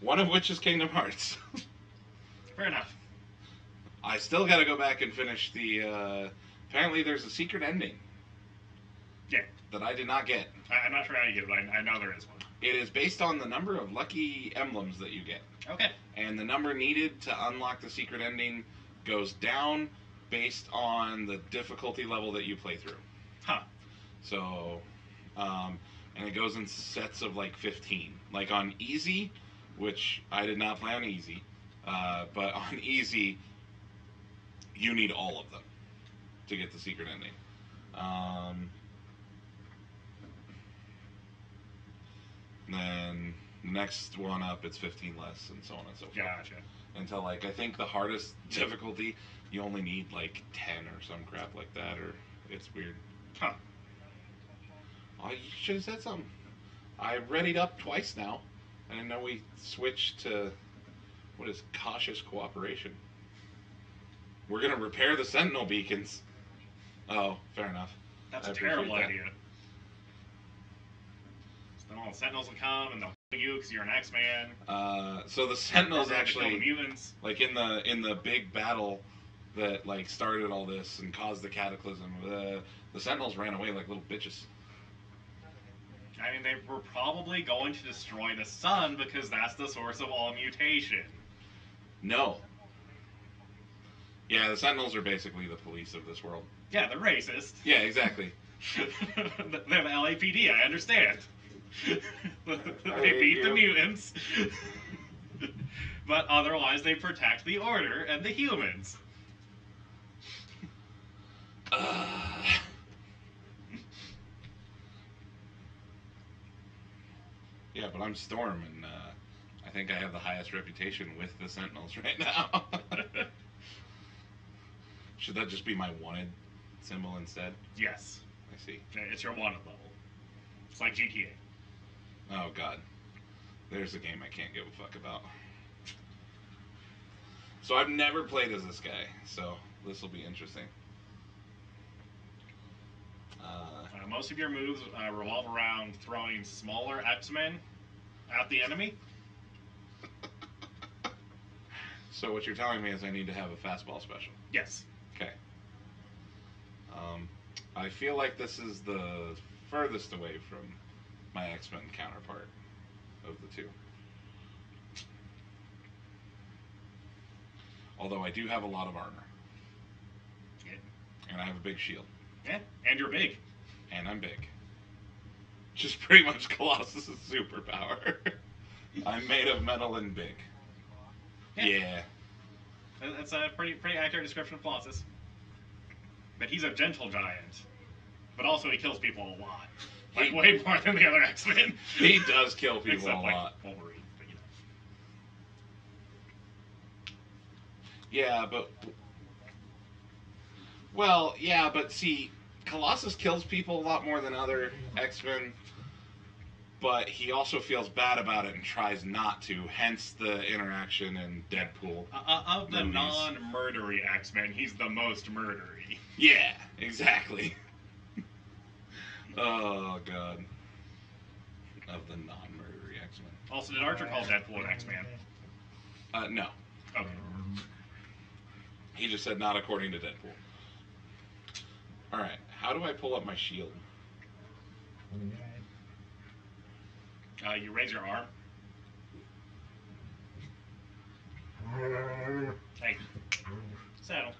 Speaker 1: One of which is Kingdom Hearts.
Speaker 2: Fair enough.
Speaker 1: I still got to go back and finish the. Apparently, there's a secret ending.
Speaker 2: Yeah.
Speaker 1: That I did not get.
Speaker 2: I'm not sure how you get it, but I know there is one.
Speaker 1: It is based on the number of lucky emblems that you get.
Speaker 2: Okay.
Speaker 1: And the number needed to unlock the secret ending goes down based on the difficulty level that you play through.
Speaker 2: Huh.
Speaker 1: So, and it goes in sets of like 15. Like on easy, which I did not play on easy, but on easy, you need all of them to get the secret ending. Then next one up, it's 15 less, and so on and so forth.
Speaker 2: Gotcha.
Speaker 1: Until like I think the hardest difficulty, you only need like 10 or some crap like that, or it's weird.
Speaker 2: Huh.
Speaker 1: Oh, you should have said something. I readied up twice now. I didn't know we switched to what is cautious cooperation. We're gonna repair the Sentinel beacons. Oh, fair enough.
Speaker 2: That's
Speaker 1: I
Speaker 2: a terrible
Speaker 1: appreciate
Speaker 2: idea. So then all the Sentinels will come and they'll kill you because you're an X-Man.
Speaker 1: So the Sentinels
Speaker 2: Or they have to kill
Speaker 1: actually,
Speaker 2: the mutants.
Speaker 1: like in the big battle that like started all this and caused the cataclysm, the Sentinels ran away like little bitches.
Speaker 2: I mean, they were probably going to destroy the sun because that's the source of all mutation.
Speaker 1: No. Yeah, the Sentinels are basically the police of this world.
Speaker 2: Yeah, they're racist.
Speaker 1: Yeah, exactly.
Speaker 2: They're the LAPD, I understand. They beat the mutants. But otherwise, they protect the Order and the humans.
Speaker 1: Yeah, but I'm Storm, and I think I have the highest reputation with the Sentinels right now. Should that just be my wanted symbol instead?
Speaker 2: Yes.
Speaker 1: I see.
Speaker 2: It's your wanted level. It's like GTA.
Speaker 1: Oh, God. There's a game I can't give a fuck about. So I've never played as this guy, so this will be interesting.
Speaker 2: Most of your moves revolve around throwing smaller X-Men at the enemy.
Speaker 1: So what you're telling me is I need to have a fastball special.
Speaker 2: Yes.
Speaker 1: Okay. I feel like this is the furthest away from my X-Men counterpart of the two. Although I do have a lot of armor.
Speaker 2: Yeah.
Speaker 1: And I have a big shield.
Speaker 2: Yeah, and you're big.
Speaker 1: And I'm big. Just pretty much Colossus' superpower. I'm made of metal and big. Yeah.
Speaker 2: That's a pretty accurate description of Colossus. that he's a gentle giant, but also he kills people a lot. Like, way more than the other X-Men.
Speaker 1: He does kill people
Speaker 2: Except,
Speaker 1: a
Speaker 2: like,
Speaker 1: lot.
Speaker 2: Wolverine, but you know.
Speaker 1: Yeah, but... Well, yeah, but see, Colossus kills people a lot more than other X-Men, but he also feels bad about it and tries not to, hence the interaction in Deadpool.
Speaker 2: Of the
Speaker 1: movies.
Speaker 2: non-murdery X-Men, he's the most murdery.
Speaker 1: Yeah, exactly. Oh, God. Of the non-murdery X-Men.
Speaker 2: Also, did Archer call Deadpool an X-Man?
Speaker 1: No.
Speaker 2: Okay.
Speaker 1: He just said not according to Deadpool. Alright, how do I pull up my shield?
Speaker 2: You raise your arm. Hey. Saddle.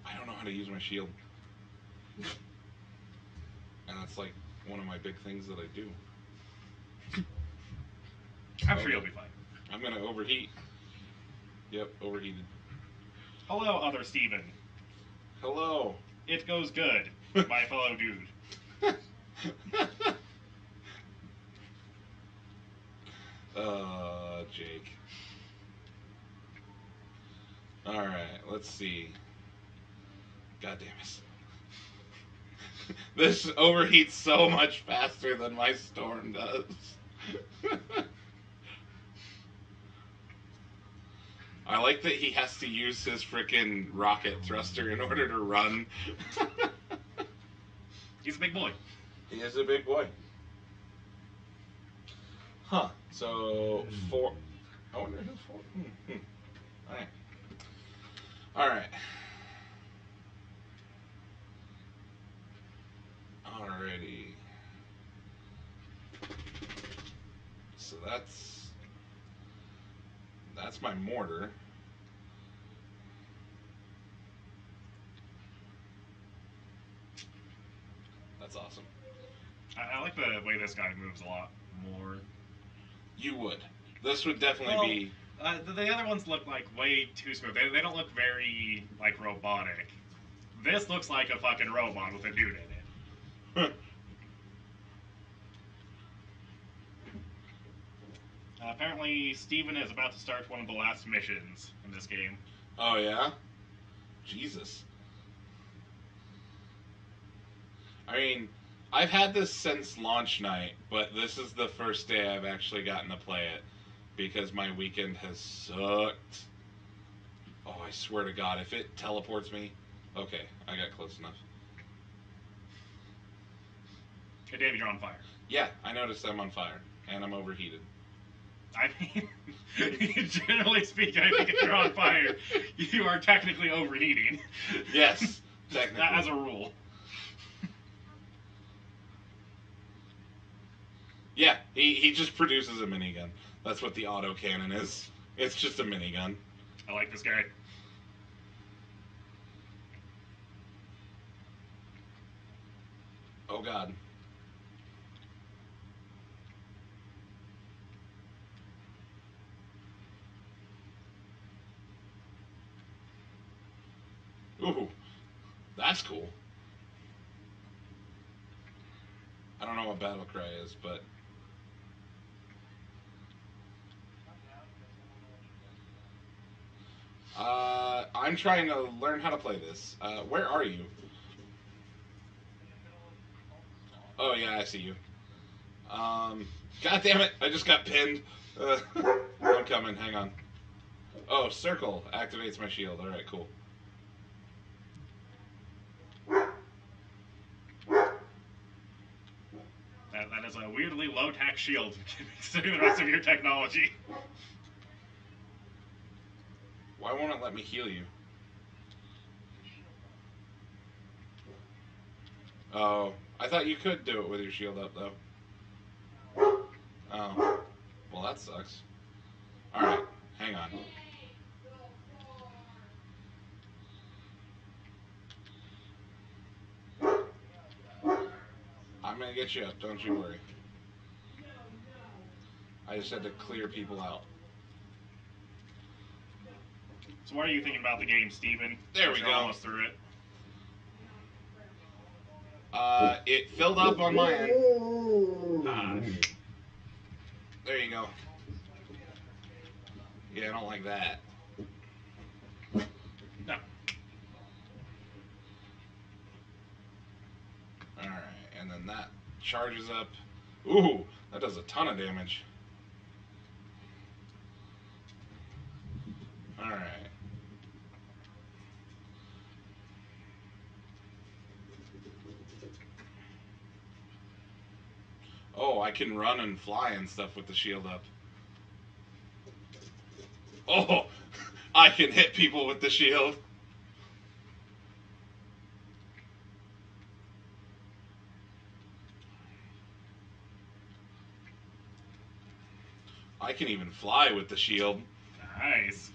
Speaker 1: I don't know how to use my shield. And that's like one of my big things that I do.
Speaker 2: I'm sure you'll be fine.
Speaker 1: I'm gonna overheat. Yep, overheated.
Speaker 2: Hello, other Steven.
Speaker 1: Hello.
Speaker 2: It goes good, my fellow dude.
Speaker 1: Jake. Alright, let's see. God damn it. This overheats so much faster than my storm does. I like that he has to use his frickin' rocket thruster in order to run.
Speaker 2: He's a big boy.
Speaker 1: He is a big boy. Huh. So, 4... I wonder who's 4... Alright. Alright. Alrighty. So that's my mortar. That's awesome.
Speaker 2: I like the way this guy moves a lot more.
Speaker 1: You would. This would definitely be...
Speaker 2: The other ones look like way too smooth. They don't look very, like, robotic. This looks like a fucking robot with a dude in it. Apparently, Steven is about to start one of the last missions in this game.
Speaker 1: Oh, yeah? Jesus. I mean, I've had this since launch night, but this is the first day I've actually gotten to play it, because my weekend has sucked. Oh, I swear to God, if it teleports me... Okay, I got close enough.
Speaker 2: Hey, David, you're on fire.
Speaker 1: Yeah, I noticed I'm on fire, and I'm overheated.
Speaker 2: I mean, generally speaking, I think if you're on fire, you are technically overheating.
Speaker 1: Yes, technically.
Speaker 2: As a rule.
Speaker 1: Yeah, he just produces a minigun. That's what the autocannon is. It's just a minigun.
Speaker 2: I like this guy.
Speaker 1: Oh, God. Ooh, that's cool. I don't know what battle cry is, but... I'm trying to learn how to play this. Where are you? Oh, yeah, I see you. God damn it, I just got pinned. I'm coming, hang on. Oh, circle activates my shield. Alright, cool.
Speaker 2: That is a weirdly low-tax shield, considering the rest of your technology.
Speaker 1: Why won't it let me heal you? Oh, I thought you could do it with your shield up, though. Oh, well, that sucks. Alright, hang on. I'm I'm gonna get you up. Don't you worry. I just had to clear people out.
Speaker 2: So what are you thinking about the game, Steven?
Speaker 1: There we
Speaker 2: You're
Speaker 1: go.
Speaker 2: almost through it.
Speaker 1: It filled up on my end.
Speaker 2: Ah.
Speaker 1: There you go. Yeah, I don't like that.
Speaker 2: No.
Speaker 1: Alright, and then that charges up. Ooh, that does a ton of damage. Alright. Oh, I can run and fly and stuff with the shield up. Oh, I can hit people with the shield. I can even fly with the shield.
Speaker 2: Nice.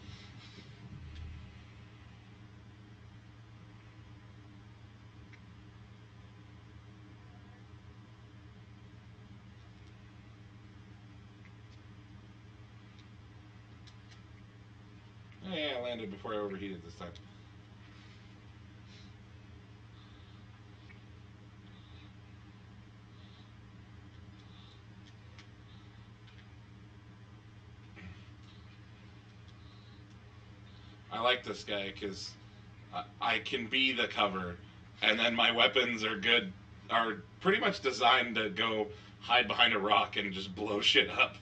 Speaker 1: Yeah, I landed before I overheated this time. I like this guy because I can be the cover, and then my weapons are pretty much designed to go hide behind a rock and just blow shit up.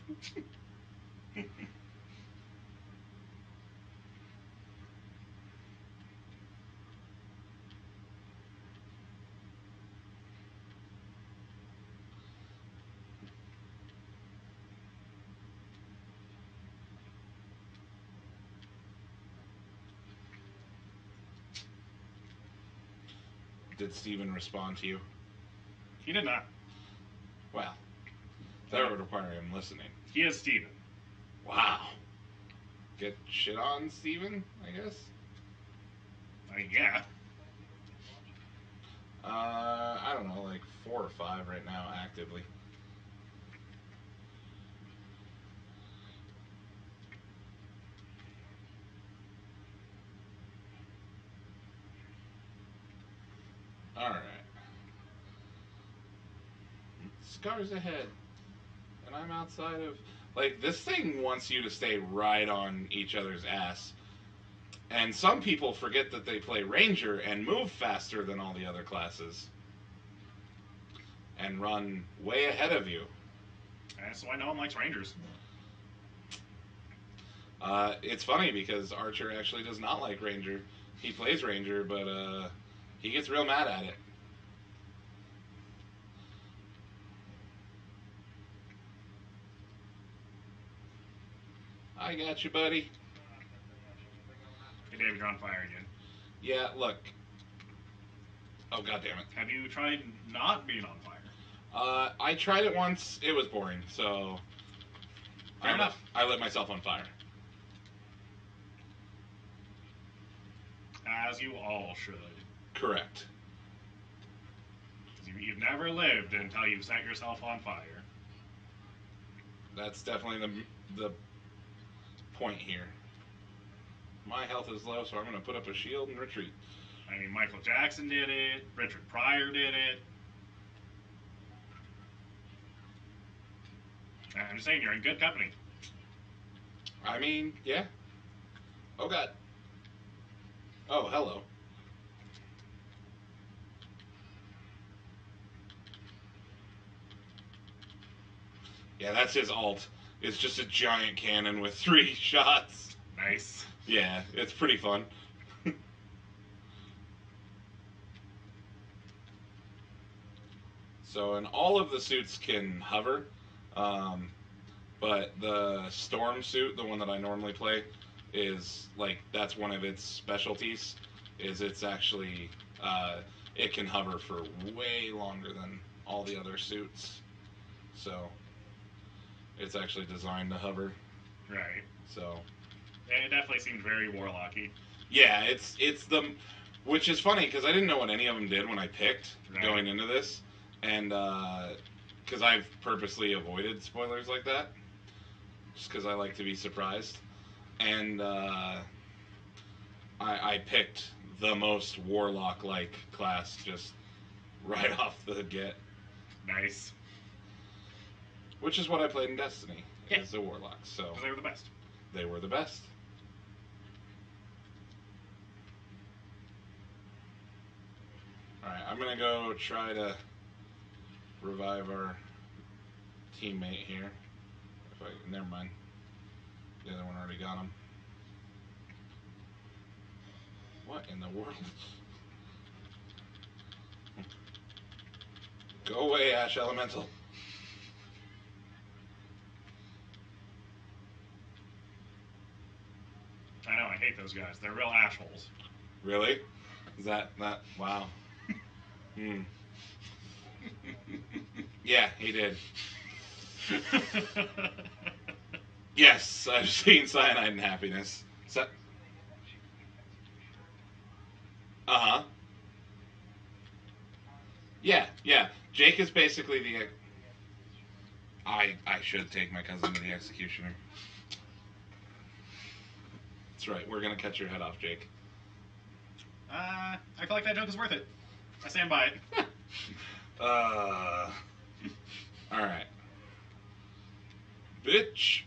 Speaker 1: Did Steven respond to you?
Speaker 2: He did not.
Speaker 1: Well, that would require him listening.
Speaker 2: He is Steven.
Speaker 1: Wow. Get shit on, Steven, I guess?
Speaker 2: I mean, yeah.
Speaker 1: I don't know, like 4 or 5 right now, actively. Alright. Scars ahead. And I'm outside of... Like, this thing wants you to stay right on each other's ass. And some people forget that they play Ranger and move faster than all the other classes. And run way ahead of you.
Speaker 2: So I know him likes Rangers.
Speaker 1: It's funny because Archer actually does not like Ranger. He plays Ranger, but he gets real mad at it. I got you, buddy.
Speaker 2: Hey, David, you're on fire again.
Speaker 1: Yeah, look. Oh, god damn it.
Speaker 2: Have you tried not being on fire?
Speaker 1: I tried it once. It was boring, so...
Speaker 2: Fair enough.
Speaker 1: I lit myself on fire.
Speaker 2: As you all should.
Speaker 1: Correct.
Speaker 2: You've never lived until you've set yourself on fire.
Speaker 1: That's definitely the point here. My health is low, so I'm going to put up a shield and retreat.
Speaker 2: I mean, Michael Jackson did it. Richard Pryor did it. I'm just saying, you're in good company.
Speaker 1: I mean, yeah. Oh, God. Oh, hello. Yeah, that's his ult. It's just a giant cannon with 3 shots.
Speaker 2: Nice.
Speaker 1: Yeah, it's pretty fun. So, and all of the suits can hover, but the storm suit, the one that I normally play, is like, that's one of its specialties, is it's actually, it can hover for way longer than all the other suits. So, it's actually designed to hover.
Speaker 2: Right.
Speaker 1: So,
Speaker 2: it definitely seemed very warlocky.
Speaker 1: yeah, it's the, which is funny because I didn't know what any of them did when I picked
Speaker 2: Right.
Speaker 1: going into this. and because I've purposely avoided spoilers like that, just because I like to be surprised, and I picked the most warlock-like class just right off the get,
Speaker 2: Nice.
Speaker 1: which is what I played in Destiny.
Speaker 2: Yeah.
Speaker 1: Is the warlock, so
Speaker 2: 'Cause they were the best.
Speaker 1: they were the best. Alright, I'm gonna go try to revive our teammate here. If I never mind. The other one already got him. What in the world? Go away, Ash Elemental.
Speaker 2: I know, I hate those guys. They're real assholes.
Speaker 1: Really? Is that wow. Yeah, he did. Yes, I've seen Cyanide and Happiness. Uh-huh. Yeah. Jake is basically the... I should take my cousin to the executioner. That's right, we're gonna cut your head off, Jake.
Speaker 2: I feel like that joke is worth it. I stand by it.
Speaker 1: Alright. Bitch!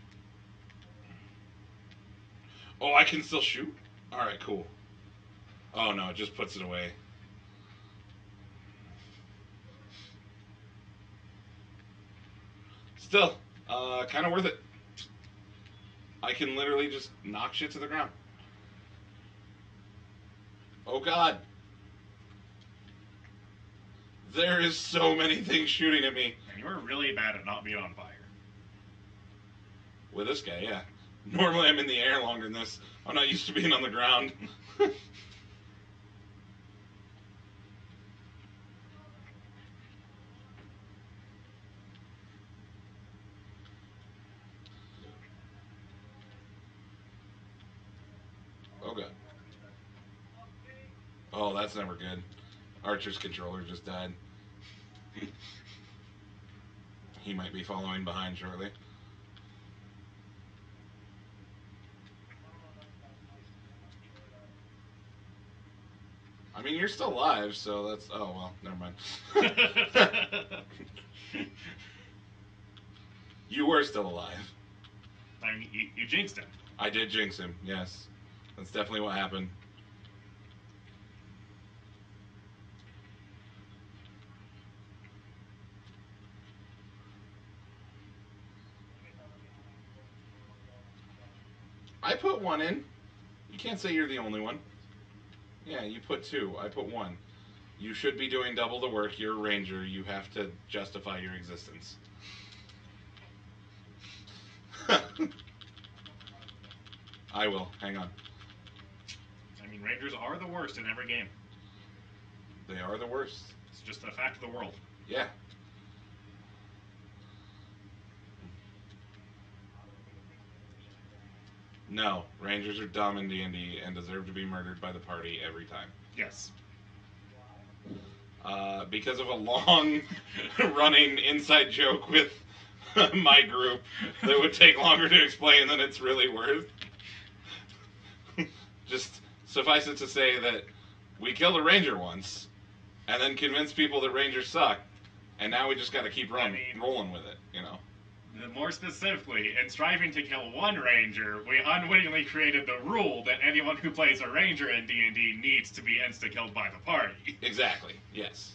Speaker 1: Oh, I can still shoot? Alright, cool. Oh no, it just puts it away. Still, kind of worth it. I can literally just knock shit to the ground. Oh god. There is so many things shooting at me.
Speaker 2: And you were really bad at not being on fire.
Speaker 1: With this guy, yeah. Normally I'm in the air longer than this. I'm not used to being on the ground. Oh god. Oh, that's never good. Archer's controller just died. He might be following behind shortly. I mean, you're still alive, so that's... Oh, well, never mind. You were still alive.
Speaker 2: I mean, you jinxed him.
Speaker 1: I did jinx him, yes. That's definitely what happened. I put one in. You can't say you're the only one. Yeah, you put two. I put one. You should be doing double the work. You're a ranger. You have to justify your existence. I will. Hang on.
Speaker 2: I mean, Rangers are the worst in every game.
Speaker 1: They are the worst.
Speaker 2: It's just a fact of the world.
Speaker 1: Yeah. No, Rangers are dumb in D&D and deserve to be murdered by the party every time.
Speaker 2: Yes.
Speaker 1: Because of a long running inside joke with my group that would take longer to explain than it's really worth. Just suffice it to say that we killed a ranger once and then convinced people that rangers suck, and now we just got to keep rolling with it, you know.
Speaker 2: More specifically, in striving to kill one ranger, we unwittingly created the rule that anyone who plays a ranger in D&D needs to be insta-killed by the party.
Speaker 1: Exactly, yes.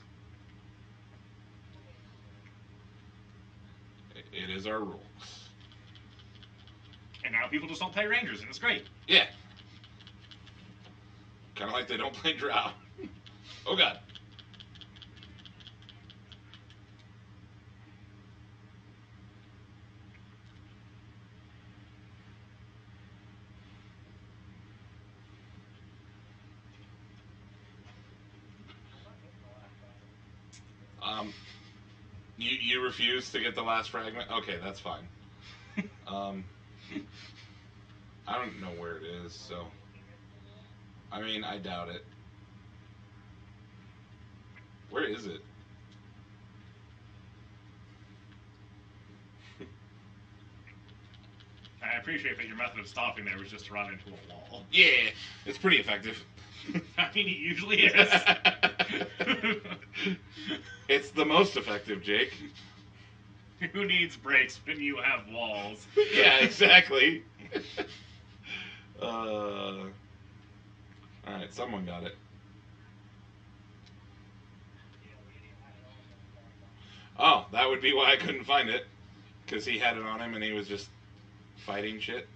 Speaker 1: It is our rule.
Speaker 2: And now people just don't play rangers, and it's great.
Speaker 1: Yeah. Kind of like they don't play Drow. Oh god. You refuse to get the last fragment? Okay, that's fine. I don't know where it is, so... I mean, I doubt it. Where is it?
Speaker 2: appreciate that your method of stopping there was just to run into a wall.
Speaker 1: Yeah, it's pretty effective.
Speaker 2: I mean, it usually is.
Speaker 1: It's the most effective, Jake.
Speaker 2: Who needs brakes when you have walls?
Speaker 1: Yeah, exactly. Alright, someone got it. Oh, that would be why I couldn't find it. Because he had it on him and he was just fighting shit.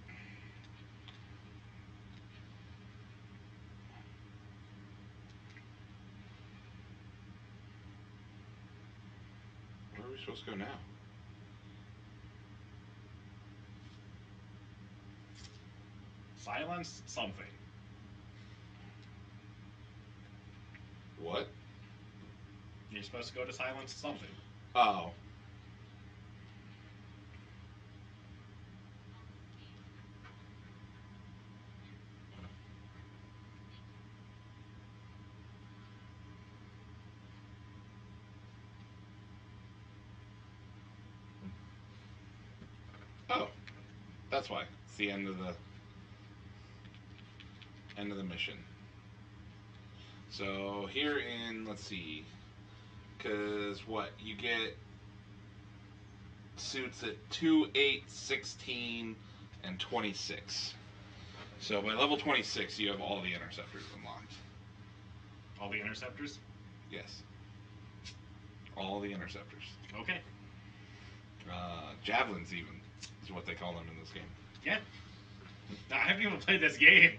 Speaker 1: Where are we supposed to go now?
Speaker 2: Silence something.
Speaker 1: What?
Speaker 2: You're supposed to go to silence something.
Speaker 1: Oh. Oh. That's why. It's the end of the mission. So here in, let's see, because what, you get suits at 2, 8, 16, and 26. So by level 26 you have all the interceptors unlocked.
Speaker 2: All the interceptors?
Speaker 1: Yes. All the interceptors.
Speaker 2: Okay.
Speaker 1: Javelins even is what they call them in this game.
Speaker 2: Yeah. I haven't even played this game.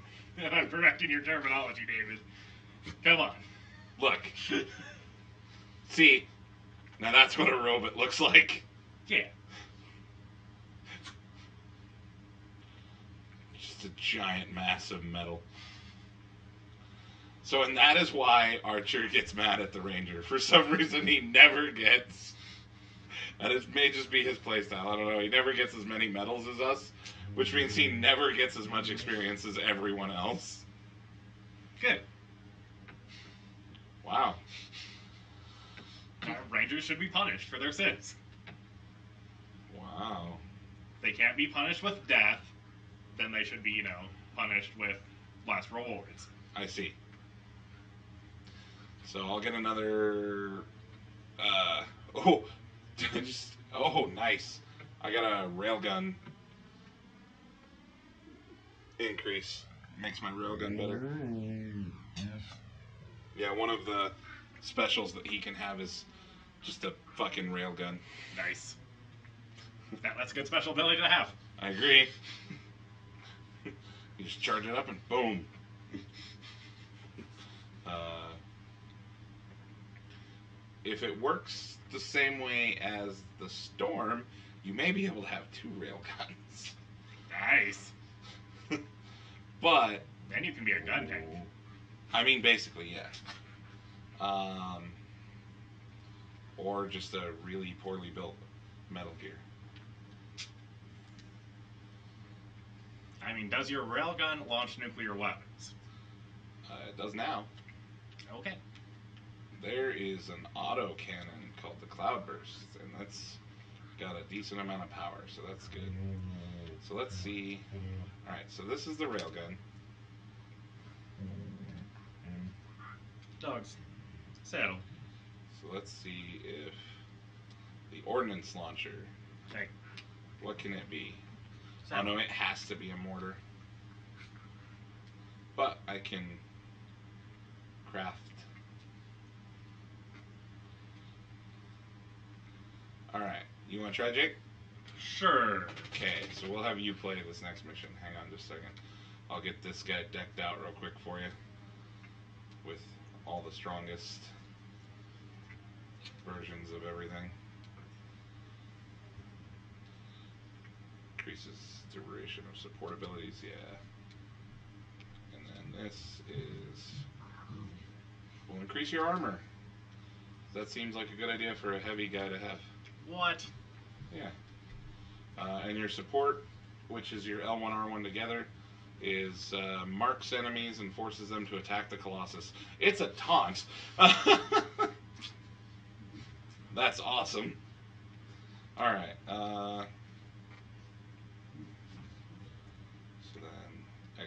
Speaker 2: I'm correcting your terminology, David. Come on.
Speaker 1: Look. See, now that's what a robot looks like.
Speaker 2: Yeah.
Speaker 1: Just a giant mass of metal. So, and that is why Archer gets mad at the Ranger. For some reason, he never gets... And it may just be his playstyle, I don't know. He never gets as many medals as us, which means he never gets as much experience as everyone else.
Speaker 2: Good.
Speaker 1: Wow.
Speaker 2: Rangers should be punished for their sins.
Speaker 1: Wow.
Speaker 2: They can't be punished with death, then they should be, punished with less rewards.
Speaker 1: I see. So I'll get another... Oh, nice. I got a railgun increase. Makes my railgun better. Yeah, one of the specials that he can have is just a fucking railgun.
Speaker 2: Nice. That's a good special ability to have.
Speaker 1: I agree. You just charge it up and boom. If it works the same way as the Storm, you may be able to have 2 railguns.
Speaker 2: Nice.
Speaker 1: But
Speaker 2: then you can be a gun tank.
Speaker 1: I mean, basically, yeah. Or just a really poorly built Metal Gear.
Speaker 2: I mean, does your railgun launch nuclear weapons?
Speaker 1: It does now.
Speaker 2: Okay.
Speaker 1: There is an auto cannon called the Cloudburst, and that's got a decent amount of power, so that's good. So let's see. Alright, so this is the railgun.
Speaker 2: Dogs. Saddle.
Speaker 1: So let's see if the ordnance launcher,
Speaker 2: Okay.
Speaker 1: what can it be?
Speaker 2: Saddle.
Speaker 1: Oh no, it has to be a mortar. But I can craft. Alright, you want to try, Jake?
Speaker 2: Sure.
Speaker 1: Okay, so we'll have you play this next mission. Hang on just a second. I'll get this guy decked out real quick for you with all the strongest versions of everything. Increases duration of support abilities, yeah. And then this is... will increase your armor. That seems like a good idea for a heavy guy to have.
Speaker 2: What?
Speaker 1: Yeah. And your support, which is your L1, R1 together, is marks enemies and forces them to attack the Colossus. It's a taunt. That's awesome. Alright.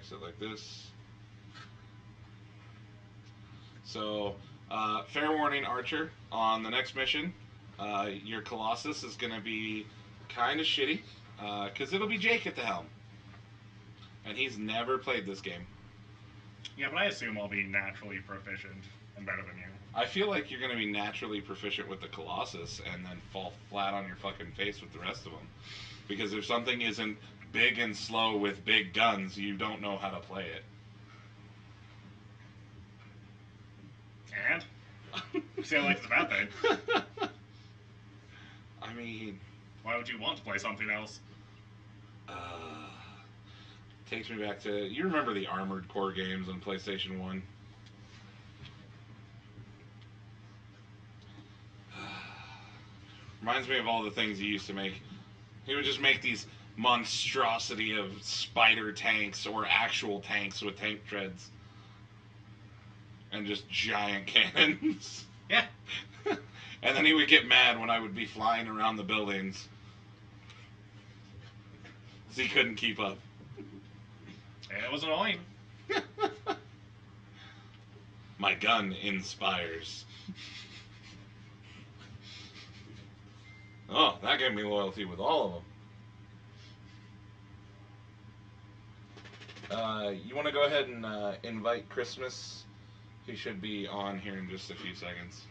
Speaker 1: exit like this. So, fair warning, Archer, on the next mission, your Colossus is going to be kind of shitty, because it'll be Jake at the helm. And he's never played this game.
Speaker 2: Yeah, but I assume I'll be naturally proficient and better than you.
Speaker 1: I feel like you're going to be naturally proficient with the Colossus and then fall flat on your fucking face with the rest of them. Because if something isn't big and slow with big guns, you don't know how to play it.
Speaker 2: And? Sound like it's a bad thing.
Speaker 1: I mean...
Speaker 2: Why would you want to play something else?
Speaker 1: Takes me back to... You remember the Armored Core games on PlayStation 1? Reminds me of all the things he used to make. He would just make these monstrosity of spider tanks or actual tanks with tank treads. And just giant cannons.
Speaker 2: Yeah.
Speaker 1: And then he would get mad when I would be flying around the buildings. Because he couldn't keep up.
Speaker 2: It was annoying.
Speaker 1: My gun inspires. Oh, that gave me loyalty with all of them. You want to go ahead and invite Christmas? He should be on here in just a few seconds.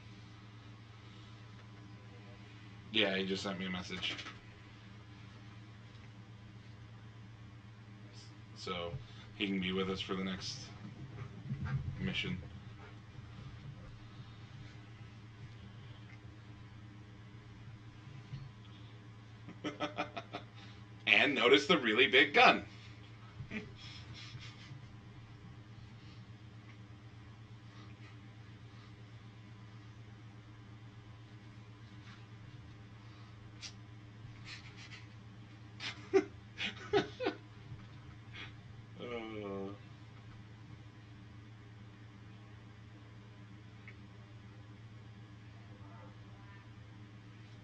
Speaker 1: Yeah, he just sent me a message. So, he can be with us for the next mission. And notice the really big gun.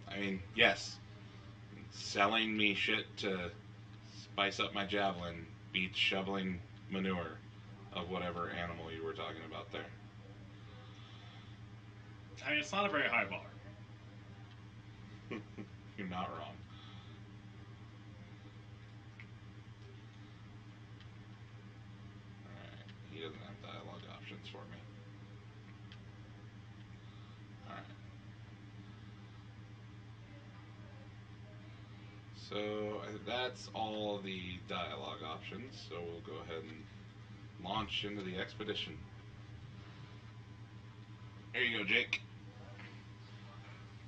Speaker 1: I mean, yes, selling me shit to spice up my javelin beats shoveling manure of whatever animal you were talking about there.
Speaker 2: I mean, it's not a very high bar.
Speaker 1: You're not wrong. Alright, he doesn't have dialogue options for me. Alright. So that's all the dialogue options, so we'll go ahead and launch into the expedition. There you go, Jake.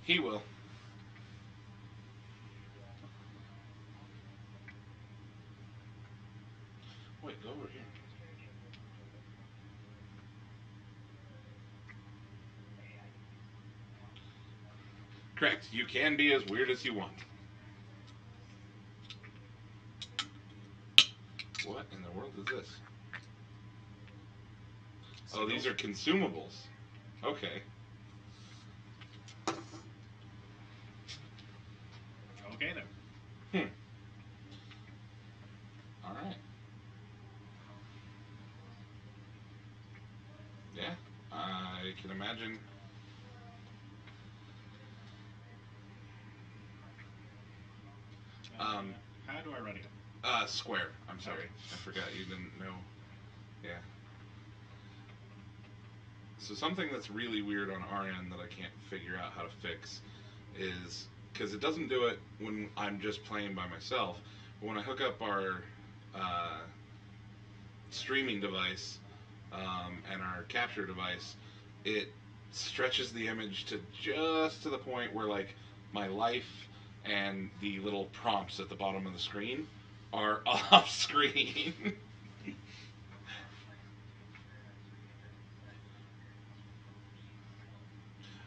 Speaker 1: He will. Wait, go over here. Correct. You can be as weird as you want. What in the world is this? Oh, these are consumables. Okay.
Speaker 2: Okay, then.
Speaker 1: Alright. Yeah, I can imagine.
Speaker 2: How do I run it?
Speaker 1: Square. I'm sorry. I forgot you didn't know. Yeah. So something that's really weird on our end that I can't figure out how to fix is, because it doesn't do it when I'm just playing by myself, but when I hook up our streaming device and our capture device, it stretches the image to just to the point where like my life and the little prompts at the bottom of the screen are off screen.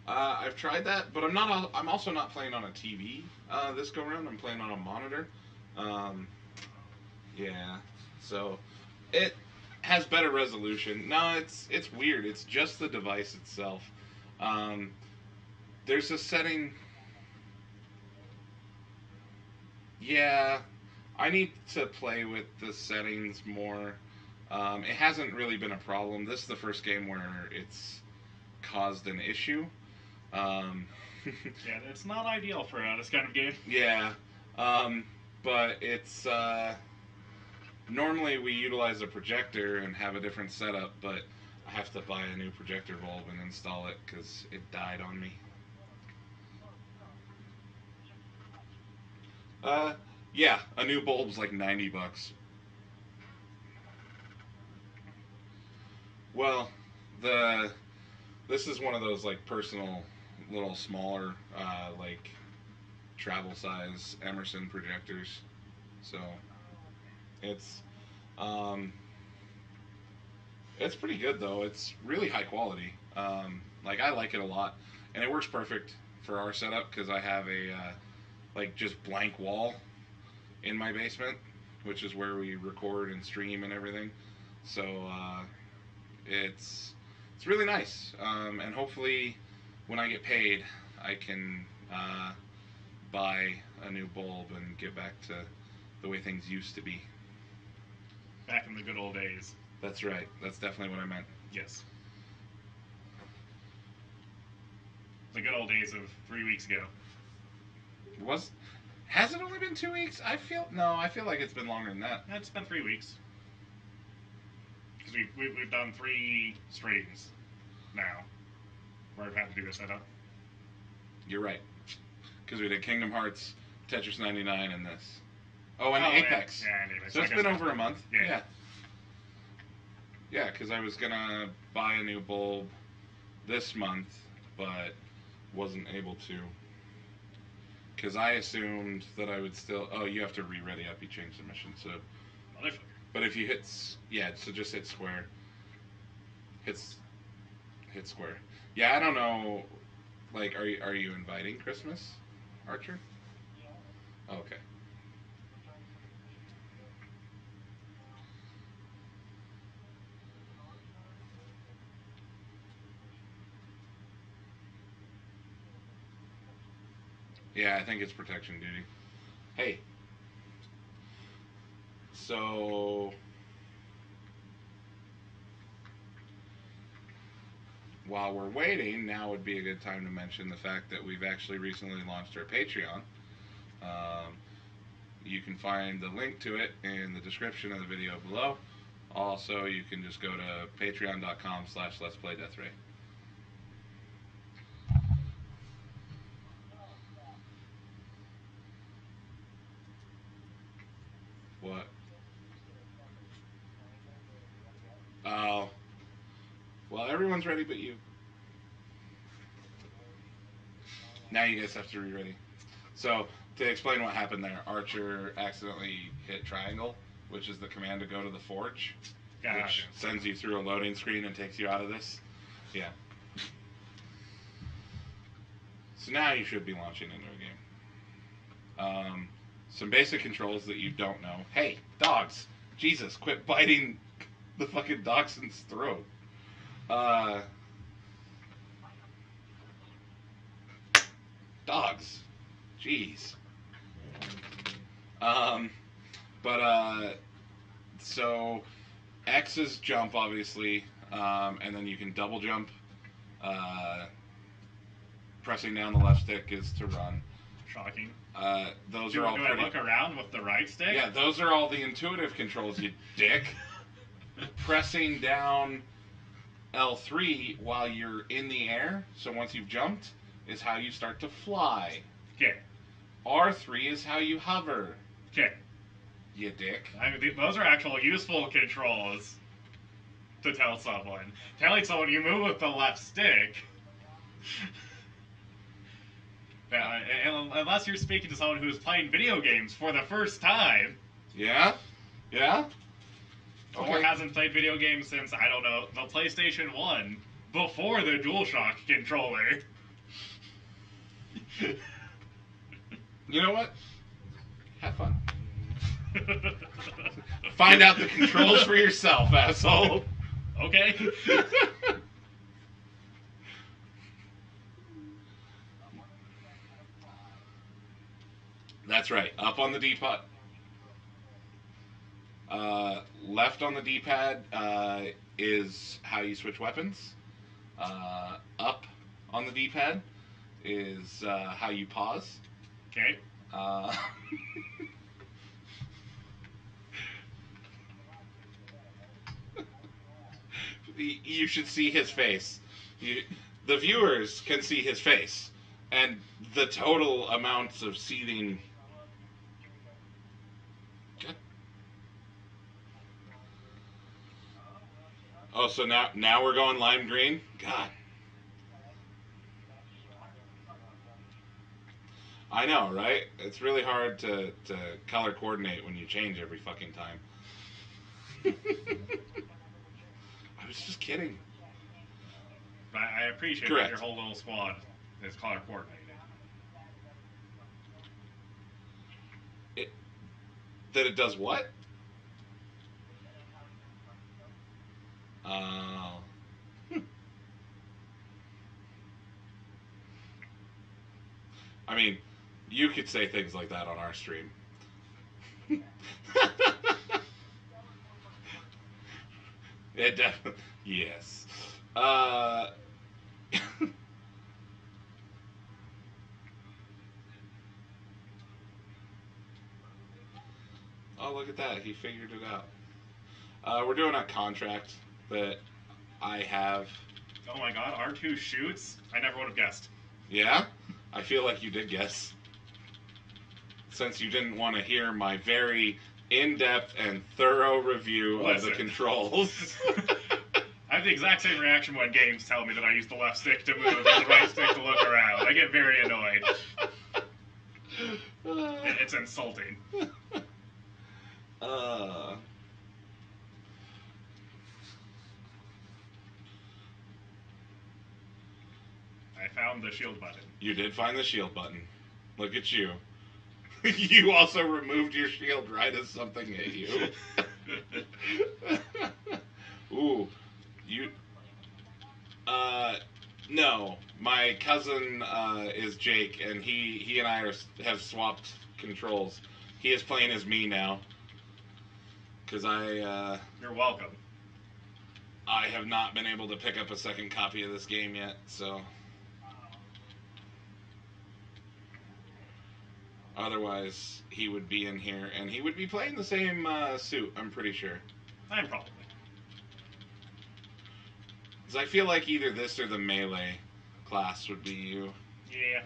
Speaker 1: I've tried that, but I'm also not playing on a TV this go around. I'm playing on a monitor. Yeah, so it has better resolution. No, it's weird. It's just the device itself. There's a setting. Yeah, I need to play with the settings more. It hasn't really been a problem. This is the first game where it's caused an issue. Um,
Speaker 2: Yeah, it's not ideal for this kind of game.
Speaker 1: yeah, but it's normally we utilize a projector and have a different setup, but I have to buy a new projector bulb and install it because it died on me. Uh, yeah, a new bulb's like $90. Well, the this is one of those like personal, little smaller, like travel size Emerson projectors. So it's um, it's pretty good though. It's really high quality. Like I like it a lot, and it works perfect for our setup because I have a like just blank wall in my basement, which is where we record and stream and everything. So it's it's really nice, and hopefully when I get paid, I can buy a new bulb and get back to the way things used to be.
Speaker 2: Back in the good old days.
Speaker 1: That's right. That's definitely what I meant.
Speaker 2: Yes. The good old days of 3 weeks ago.
Speaker 1: Was has it only been 2 weeks? I feel like it's been longer than that.
Speaker 2: It's been 3 weeks. Because we've done 3 streams now where I've had to do a setup.
Speaker 1: You're right. Because we did Kingdom Hearts, Tetris 99, and this. Oh, and Apex.
Speaker 2: And Apex.
Speaker 1: So it's been over a month.
Speaker 2: Yeah.
Speaker 1: Yeah, because I was going to buy a new bulb this month, but wasn't able to. Because I assumed that I would still... Oh, you have to re-ready up. You changed the mission, so...
Speaker 2: Motherfucker.
Speaker 1: But if you hit... Yeah, so just hit square. Hit square. Yeah, I don't know... Like, are you inviting Christmas, Archer? Oh, okay. Yeah, I think it's protection duty. Hey. So... While we're waiting, now would be a good time to mention the fact that we've actually recently launched our Patreon. You can find the link to it in the description of the video below. Also, you can just go to patreon.com/Let's Play Deathray. What? Oh. Well, everyone's ready but you. Now you guys have to re-ready. So, to explain what happened there, Archer accidentally hit triangle, which is the command to go to the forge, which sends you through a loading screen and takes you out of this. Yeah. So now you should be launching into a game. Some basic controls that you don't know. Hey, dogs! Jesus, quit biting the fucking dachshund's throat. Dogs. Jeez. So X is jump, obviously, and then you can double jump. Pressing down the left stick is to run.
Speaker 2: Shocking.
Speaker 1: Those
Speaker 2: do
Speaker 1: are all
Speaker 2: I look around with the right stick?
Speaker 1: Yeah, those are all the intuitive controls, you dick. Pressing down L3 while you're in the air, so once you've jumped, is how you start to fly.
Speaker 2: Okay.
Speaker 1: R3 is how you hover.
Speaker 2: Okay.
Speaker 1: You dick.
Speaker 2: I mean, those are actual useful controls to tell someone. Telling someone you move with the left stick. Unless you're speaking to someone who's playing video games for the first time.
Speaker 1: Yeah? Yeah? Okay.
Speaker 2: Or hasn't played video games since, I don't know, the PlayStation 1, before the DualShock controller.
Speaker 1: You know what? Have fun. Find out the controls for yourself, asshole.
Speaker 2: Okay.
Speaker 1: That's right. Up on the D-pot. left on the D-pad is how you switch weapons. Up on the D-pad is how you pause.
Speaker 2: Okay.
Speaker 1: You should see his face. The viewers can see his face, and the total amounts of seething. Oh, so now we're going lime green? God. I know, right? It's really hard to color coordinate when you change every fucking time. I was just kidding.
Speaker 2: I appreciate
Speaker 1: Correct.
Speaker 2: that your whole little squad is color coordinated.
Speaker 1: That it does what? I mean, you could say things like that on our stream. It definitely, yes. Oh, look at that. He figured it out. We're doing a contract that I have.
Speaker 2: Oh my god, R2 shoots? I never would have guessed.
Speaker 1: Yeah? I feel like you did guess. Since you didn't want to hear my very in-depth and thorough review of the controls.
Speaker 2: I have the exact same reaction when games tell me that I use the left stick to move and the right stick to look around. I get very annoyed. It's insulting. I found the shield button.
Speaker 1: You did find the shield button. Look at you. You also removed your shield right as something hit you. Ooh. You... No. My cousin is Jake, and he and I have swapped controls. He is playing as me now. Because
Speaker 2: You're welcome.
Speaker 1: I have not been able to pick up a second copy of this game yet, so... Otherwise, he would be in here, and he would be playing the same suit, I'm pretty sure.
Speaker 2: I'm probably.
Speaker 1: Because I feel like either this or the melee class would be you.
Speaker 2: Yeah.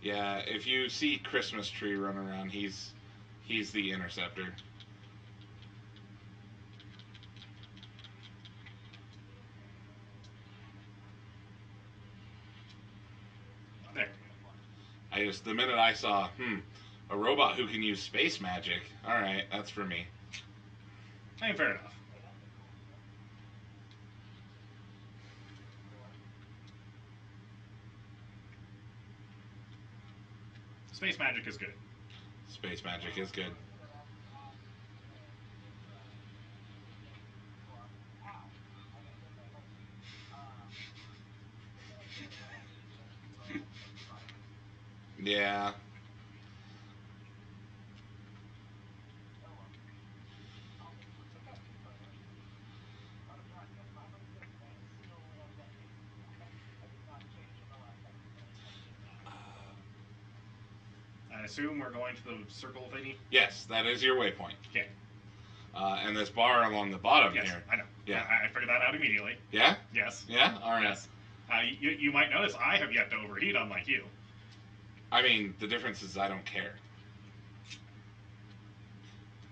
Speaker 1: Yeah, if you see Christmas Tree run around, he's the interceptor.
Speaker 2: There.
Speaker 1: The minute I saw, a robot who can use space magic, alright, that's for me.
Speaker 2: Hey, fair enough. Space magic is good.
Speaker 1: Space magic is good. Yeah.
Speaker 2: I assume we're going to the circle thingy?
Speaker 1: Yes, that is your waypoint.
Speaker 2: Okay.
Speaker 1: And this bar along the bottom
Speaker 2: Yes,
Speaker 1: here.
Speaker 2: I know.
Speaker 1: Yeah.
Speaker 2: I figured that out immediately.
Speaker 1: Yeah?
Speaker 2: Yes.
Speaker 1: Yeah? Alright.
Speaker 2: Yes. You might notice I have yet to overheat, unlike you.
Speaker 1: I mean, the difference is I don't care.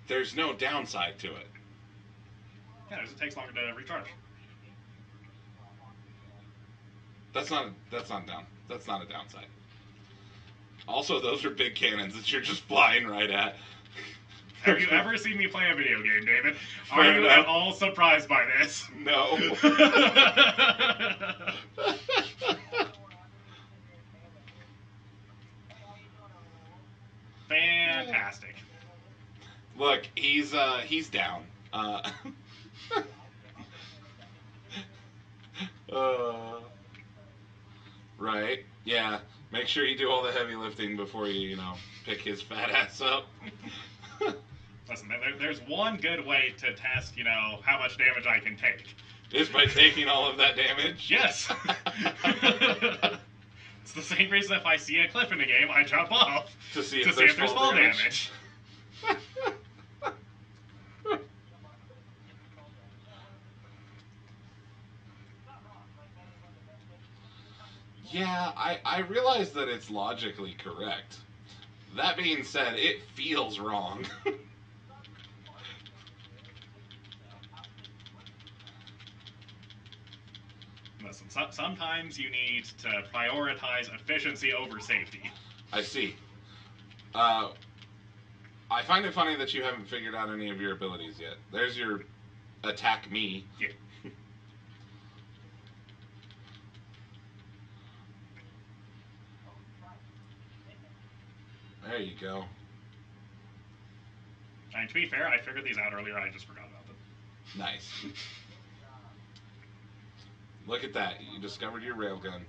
Speaker 1: There's no downside to it.
Speaker 2: Yeah, it takes longer to recharge.
Speaker 1: That's not a downside. Also, those are big cannons that you're just flying right at.
Speaker 2: Have you ever seen me play a video game, David? Are
Speaker 1: Fair
Speaker 2: you
Speaker 1: enough.
Speaker 2: at all surprised by this?
Speaker 1: No.
Speaker 2: Fantastic.
Speaker 1: Look, he's down. Right. Yeah. Make sure you do all the heavy lifting before you pick his fat ass up.
Speaker 2: there's one good way to test, how much damage I can take.
Speaker 1: Is by taking all of that damage?
Speaker 2: Yes. It's the same reason if I see a cliff in the game, I jump off
Speaker 1: to see if there's fall damage. Yeah, I realize that it's logically correct. That being said, it feels wrong.
Speaker 2: Listen, sometimes you need to prioritize efficiency over safety.
Speaker 1: I see. I find it funny that you haven't figured out any of your abilities yet. There's your attack me.
Speaker 2: Yeah.
Speaker 1: There you go.
Speaker 2: And to be fair, I figured these out earlier, I just forgot about them.
Speaker 1: Nice. Look at that. You discovered your railgun.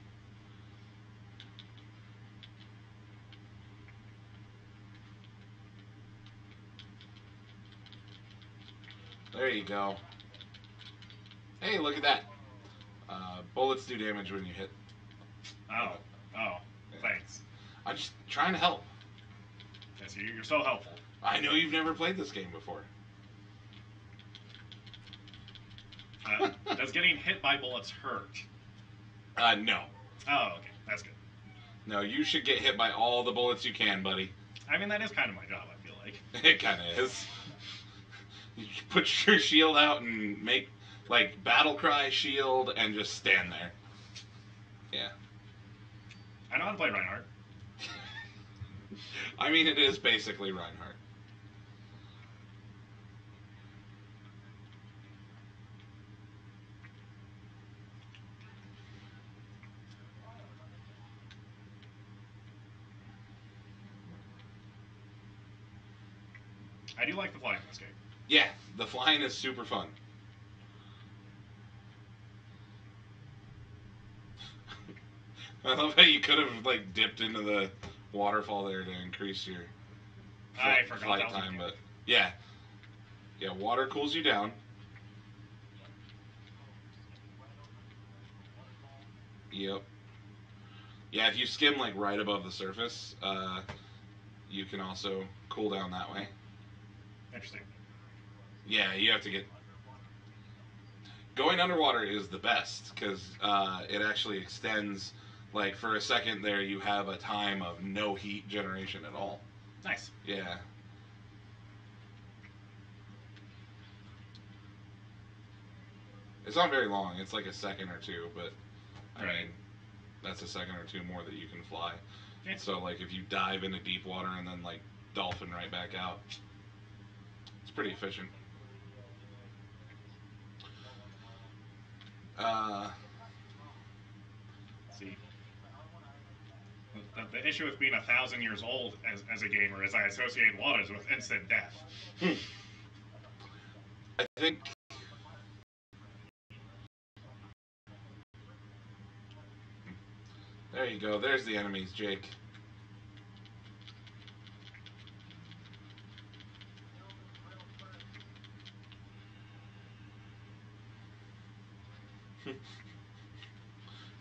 Speaker 1: There you go. Hey, look at that. Bullets do damage when you hit.
Speaker 2: Oh, thanks.
Speaker 1: I'm just trying to help.
Speaker 2: Yes, you're so helpful.
Speaker 1: I know you've never played this game before.
Speaker 2: Does getting hit by bullets hurt?
Speaker 1: No.
Speaker 2: Oh, okay. That's good.
Speaker 1: No, you should get hit by all the bullets you can, buddy.
Speaker 2: I mean, that is kind of my job, I feel like.
Speaker 1: It kind of is. You put your shield out and make, like, battle cry shield and just stand there. Yeah.
Speaker 2: I know how to play Reinhardt.
Speaker 1: I mean, it is basically Reinhardt.
Speaker 2: I do like the flying in this game.
Speaker 1: Yeah, the flying is super fun. I love how you could have, like, dipped into the waterfall there to increase your
Speaker 2: I forgot
Speaker 1: flight
Speaker 2: that was
Speaker 1: time,
Speaker 2: a
Speaker 1: but yeah, water cools you down. Yep. Yeah, if you skim like right above the surface, you can also cool down that way.
Speaker 2: Interesting.
Speaker 1: Yeah, you have to get going underwater is the best because it actually extends. Like for a second there, you have a time of no heat generation at all.
Speaker 2: Nice.
Speaker 1: Yeah. It's not very long. It's like a second or two, but I mean, that's a second or two more that you can fly.
Speaker 2: Yeah.
Speaker 1: So like if you dive into deep water and then like dolphin right back out, it's pretty efficient.
Speaker 2: See, the issue with being 1,000 years old as a gamer is I associate waters with instant death.
Speaker 1: I think there you go. There's the enemies, Jake.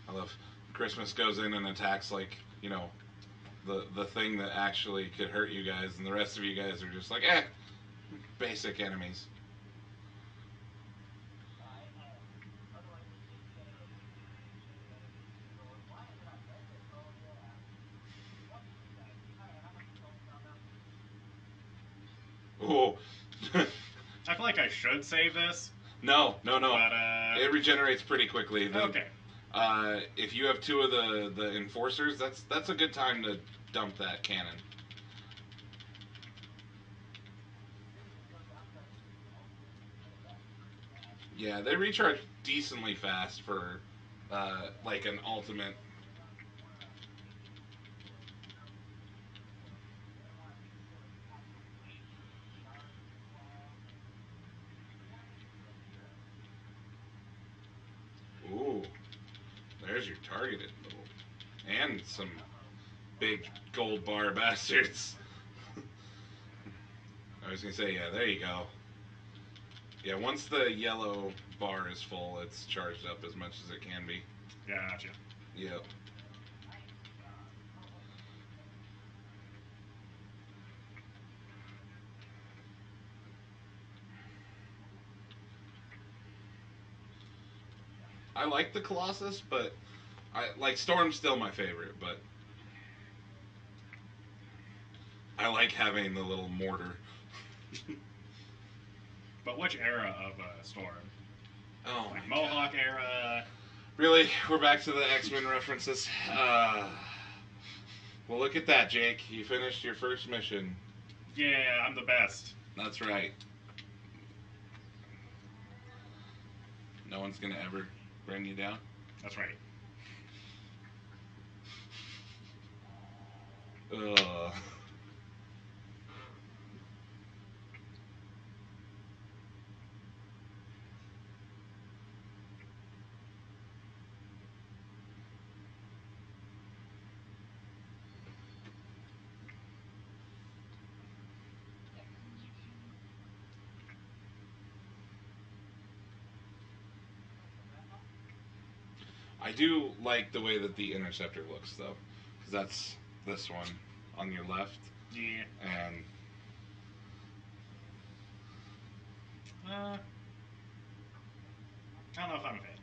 Speaker 1: I love Christmas goes in and attacks like, you know, the thing that actually could hurt you guys, and the rest of you guys are just like, basic enemies. Oh.
Speaker 2: I feel like I should save this.
Speaker 1: No.
Speaker 2: But,
Speaker 1: it regenerates pretty quickly.
Speaker 2: Okay.
Speaker 1: If you have two of the enforcers, that's a good time to dump that cannon. Yeah, they recharge decently fast for like an ultimate. Ooh, there's your targeted little, and some big gold bar bastards. was gonna say, yeah, there you go. Yeah, once the yellow bar is full, it's charged up as much as it can be.
Speaker 2: Gotcha.
Speaker 1: Yep. I like the Colossus, but I like Storm's still my favorite, but I like having the little mortar.
Speaker 2: But which era of Storm?
Speaker 1: Oh
Speaker 2: Like
Speaker 1: my
Speaker 2: Mohawk
Speaker 1: God.
Speaker 2: era?
Speaker 1: Really? We're back to the X-Men references. Well, look at that, Jake. You finished your first mission.
Speaker 2: Yeah, I'm the best.
Speaker 1: That's right. No one's gonna ever bring you down.
Speaker 2: That's right.
Speaker 1: Ugh. I do like the way that the Interceptor looks, though, because that's this one on your left,
Speaker 2: Yeah.
Speaker 1: and
Speaker 2: I don't know if I'm a fan.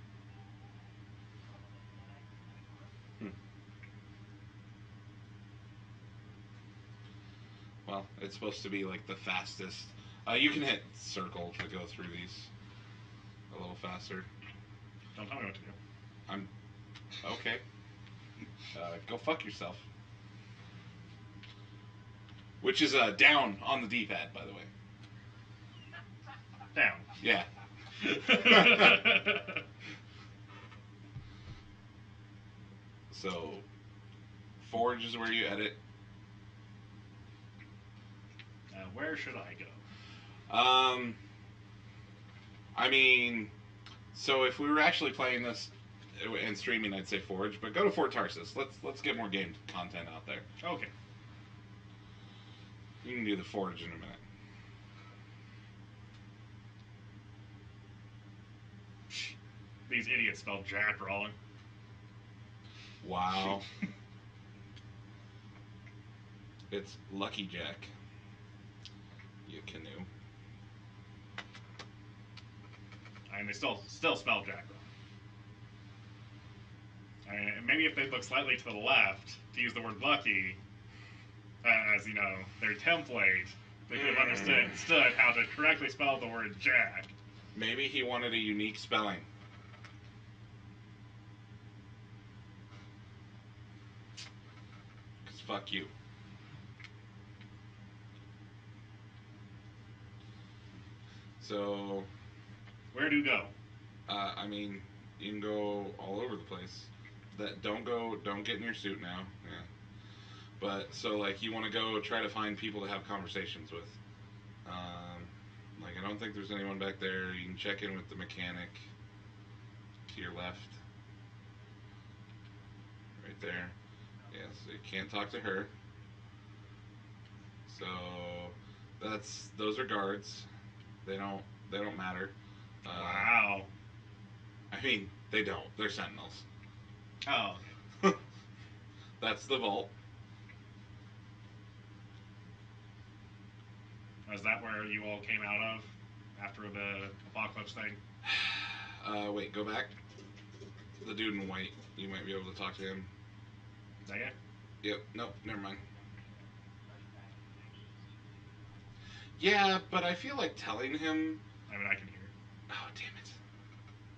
Speaker 1: well, it's supposed to be like the fastest. You can hit circle to go through these a little faster.
Speaker 2: Don't tell me what to do.
Speaker 1: I'm okay. Go fuck yourself. Which is down on the D-pad, by the way.
Speaker 2: Down.
Speaker 1: Yeah. So, Forge is where you edit.
Speaker 2: Where should I go?
Speaker 1: I mean, so if we were actually playing this and streaming, I'd say Forge, but go to Fort Tarsis. Let's get more game content out there.
Speaker 2: Okay.
Speaker 1: You can do the Forge in a minute.
Speaker 2: These idiots spelled Jack wrong.
Speaker 1: Wow. It's Lucky Jack. You canoe.
Speaker 2: And they still spell Jack wrong. Maybe if they look slightly to the left to use the word lucky as, their template, they could have understood how to correctly spell the word Jack.
Speaker 1: Maybe he wanted a unique spelling. Because fuck you. So,
Speaker 2: Where to go?
Speaker 1: I mean, you can go all over the place. Don't get in your suit now. Yeah. But so like you want to go try to find people to have conversations with. Like I don't think there's anyone back there. You can check in with the mechanic to your left, right there. Yeah, so you can't talk to her. So those are guards. They don't matter.
Speaker 2: Wow.
Speaker 1: I mean, they don't. They're sentinels.
Speaker 2: Oh.
Speaker 1: That's the vault.
Speaker 2: Is that where you all came out of after the apocalypse thing?
Speaker 1: Wait, go back. The dude in white. You might be able to talk to him.
Speaker 2: Is that it?
Speaker 1: Yep. Nope. Never mind. Yeah, but I feel like telling him.
Speaker 2: I mean, I can hear.
Speaker 1: Oh, damn it.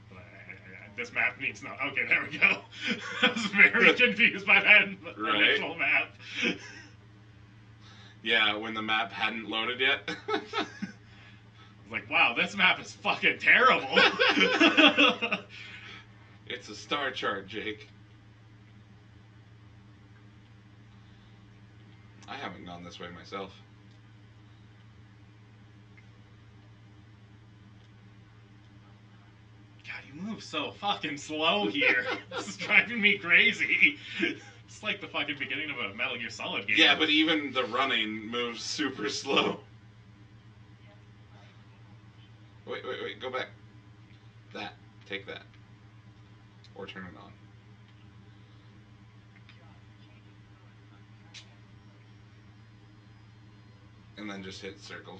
Speaker 2: But this map needs not. Okay, there we go. I was very confused by that initial map.
Speaker 1: Yeah, when the map hadn't loaded yet.
Speaker 2: I was like, wow, this map is fucking terrible.
Speaker 1: It's a star chart, Jake. I haven't gone this way myself.
Speaker 2: God, you move so fucking slow here. This is driving me crazy. It's like the fucking beginning of a Metal Gear Solid game.
Speaker 1: Yeah, but even the running moves super slow. Go back. That. Take that. Or turn it on. And then just hit circle.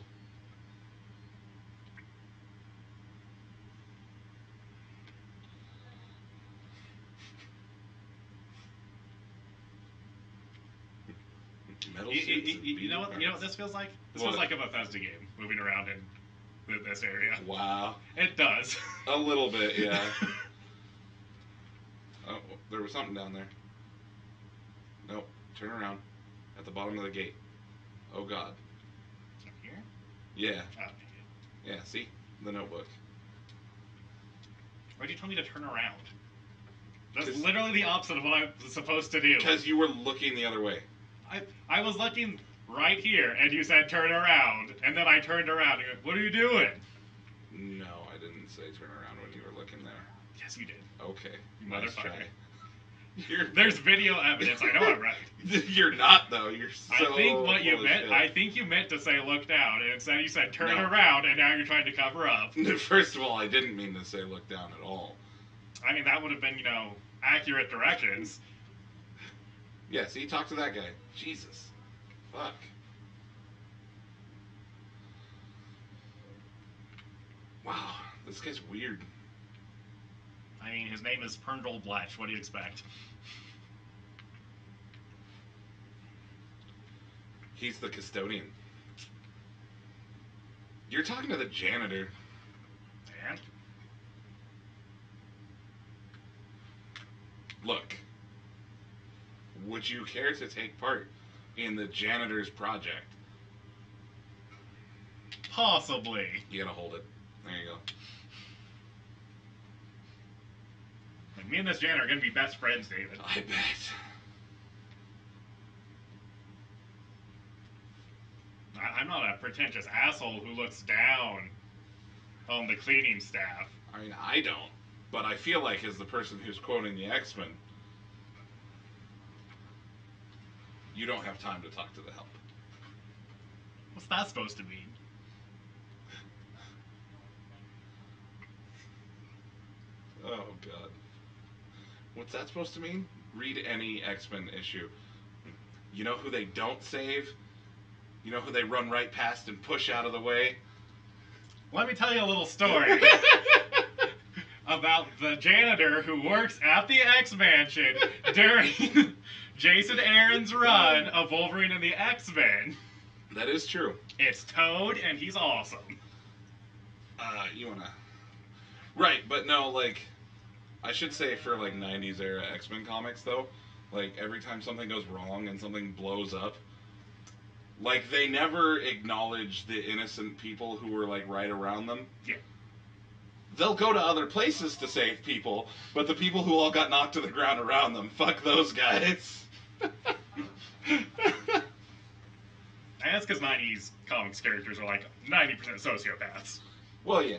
Speaker 1: Metal suits and
Speaker 2: You know what?
Speaker 1: beady
Speaker 2: You know what
Speaker 1: parts.
Speaker 2: this feels like? This
Speaker 1: What?
Speaker 2: feels like a Bethesda game moving around in this area.
Speaker 1: Wow.
Speaker 2: It does.
Speaker 1: A little bit, yeah. Oh, there was something down there. Nope. Turn around. At the bottom of the gate. Oh, God.
Speaker 2: Up here?
Speaker 1: Yeah.
Speaker 2: Oh,
Speaker 1: Yeah, see? The notebook.
Speaker 2: why'd you tell me to turn around? That's
Speaker 1: 'Cause-
Speaker 2: literally the opposite of what I'm supposed to do.
Speaker 1: Because you were looking the other way.
Speaker 2: I was looking right here, and you said turn around, and then I turned around. And you went, what are you doing?
Speaker 1: No, I didn't say turn around when you were looking there.
Speaker 2: Yes, you did.
Speaker 1: Okay.
Speaker 2: You
Speaker 1: Nice
Speaker 2: motherfucker.
Speaker 1: try. You're,
Speaker 2: There's video evidence. I know I'm right.
Speaker 1: you're not, though. You're so
Speaker 2: I think what you
Speaker 1: full of
Speaker 2: meant.
Speaker 1: shit.
Speaker 2: I think you meant to say look down, and instead you said turn
Speaker 1: No.
Speaker 2: around, and now you're trying to cover up.
Speaker 1: First of all, I didn't mean to say look down at all.
Speaker 2: I mean, that would have been, accurate directions.
Speaker 1: Yeah, see, talk to that guy. Jesus. Fuck. Wow, this guy's weird.
Speaker 2: I mean, his name is Perndol Bletch. What do you expect?
Speaker 1: He's the custodian. You're talking to the janitor.
Speaker 2: And?
Speaker 1: Look, would you care to take part in the janitor's project?
Speaker 2: Possibly.
Speaker 1: You gotta hold it. There you go.
Speaker 2: Like, me and this janitor are going to be best friends, David.
Speaker 1: I bet.
Speaker 2: I'm not a pretentious asshole who looks down on the cleaning staff.
Speaker 1: I mean, I don't. But I feel like, as the person who's quoting the X-Men, you don't have time to talk to the help.
Speaker 2: What's that supposed to mean?
Speaker 1: Oh, God. What's that supposed to mean? Read any X-Men issue. You know who they don't save? You know who they run right past and push out of the way?
Speaker 2: Let me tell you a little story about the janitor who works at the X-Mansion during Jason Aaron's run of Wolverine and the X-Men.
Speaker 1: That is true.
Speaker 2: It's Toad, and he's awesome.
Speaker 1: You wanna... Right, but no, like... I should say for, like, 90s era X-Men comics, though, like, every time something goes wrong and something blows up, like, they never acknowledge the innocent people who were, like, right around them.
Speaker 2: Yeah.
Speaker 1: They'll go to other places to save people, but the people who all got knocked to the ground around them, fuck those guys.
Speaker 2: And that's because 90s comics characters are like 90% sociopaths.
Speaker 1: Well, yeah.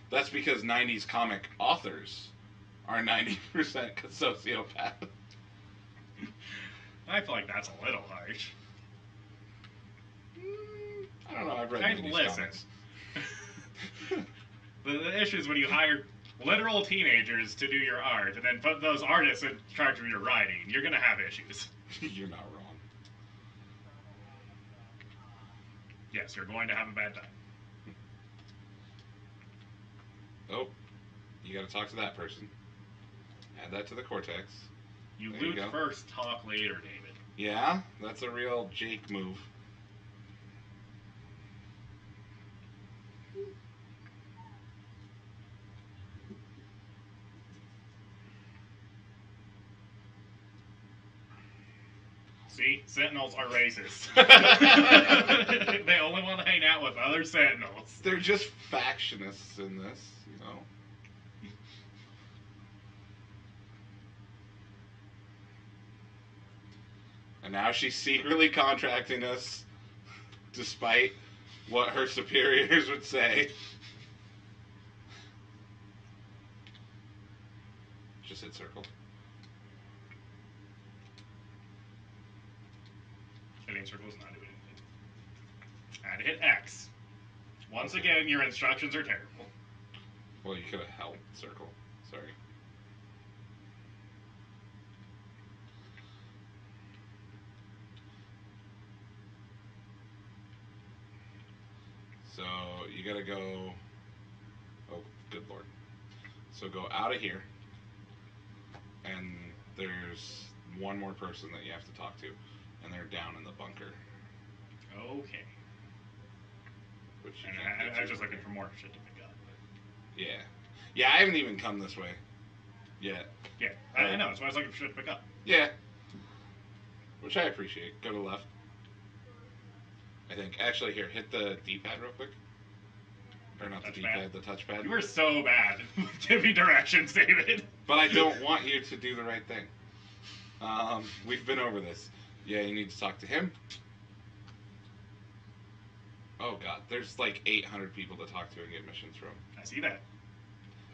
Speaker 1: That's because 90s comic authors are 90% sociopaths.
Speaker 2: I feel like that's a little harsh.
Speaker 1: I don't know, I've read
Speaker 2: Hey,
Speaker 1: 90s
Speaker 2: listen.
Speaker 1: comics.
Speaker 2: The issue is when you hire literal teenagers to do your art and then put those artists in charge of your writing, you're going to have issues.
Speaker 1: You're not wrong.
Speaker 2: Yes, you're going to have a bad time.
Speaker 1: Oh, you gotta talk to that person. Add that to the cortex.
Speaker 2: You
Speaker 1: There you
Speaker 2: loot
Speaker 1: go.
Speaker 2: first, talk later, David.
Speaker 1: Yeah, that's a real Jake move.
Speaker 2: See, Sentinels are racist. They only want to hang out with other Sentinels.
Speaker 1: They're just factionists in this, you know. And now she's secretly contracting us, despite what her superiors would say. Just hit circle.
Speaker 2: Hitting circle is not doing anything. I had to hit X. Once again, your instructions are terrible.
Speaker 1: Well, you could have held circle. Sorry. So you gotta go. Oh, good lord. So go out of here, and there's one more person that you have to talk to, and they're down in the bunker.
Speaker 2: Okay.
Speaker 1: Which you
Speaker 2: And
Speaker 1: can't get
Speaker 2: I
Speaker 1: to
Speaker 2: was just
Speaker 1: from
Speaker 2: looking
Speaker 1: here.
Speaker 2: for more shit to pick up.
Speaker 1: Yeah. Yeah, I haven't even come this way yet.
Speaker 2: Yeah, I know. That's why I was looking for shit to pick up.
Speaker 1: Yeah. Which I appreciate. Go to left. I think. Actually, here, hit the D-pad real quick. Or not the D-pad, the touchpad.
Speaker 2: You were so bad. Give me directions, David.
Speaker 1: But I don't want you to do the right thing. We've been over this. Yeah, you need to talk to him. Oh god, there's like 800 people to talk to and get missions from.
Speaker 2: I see that.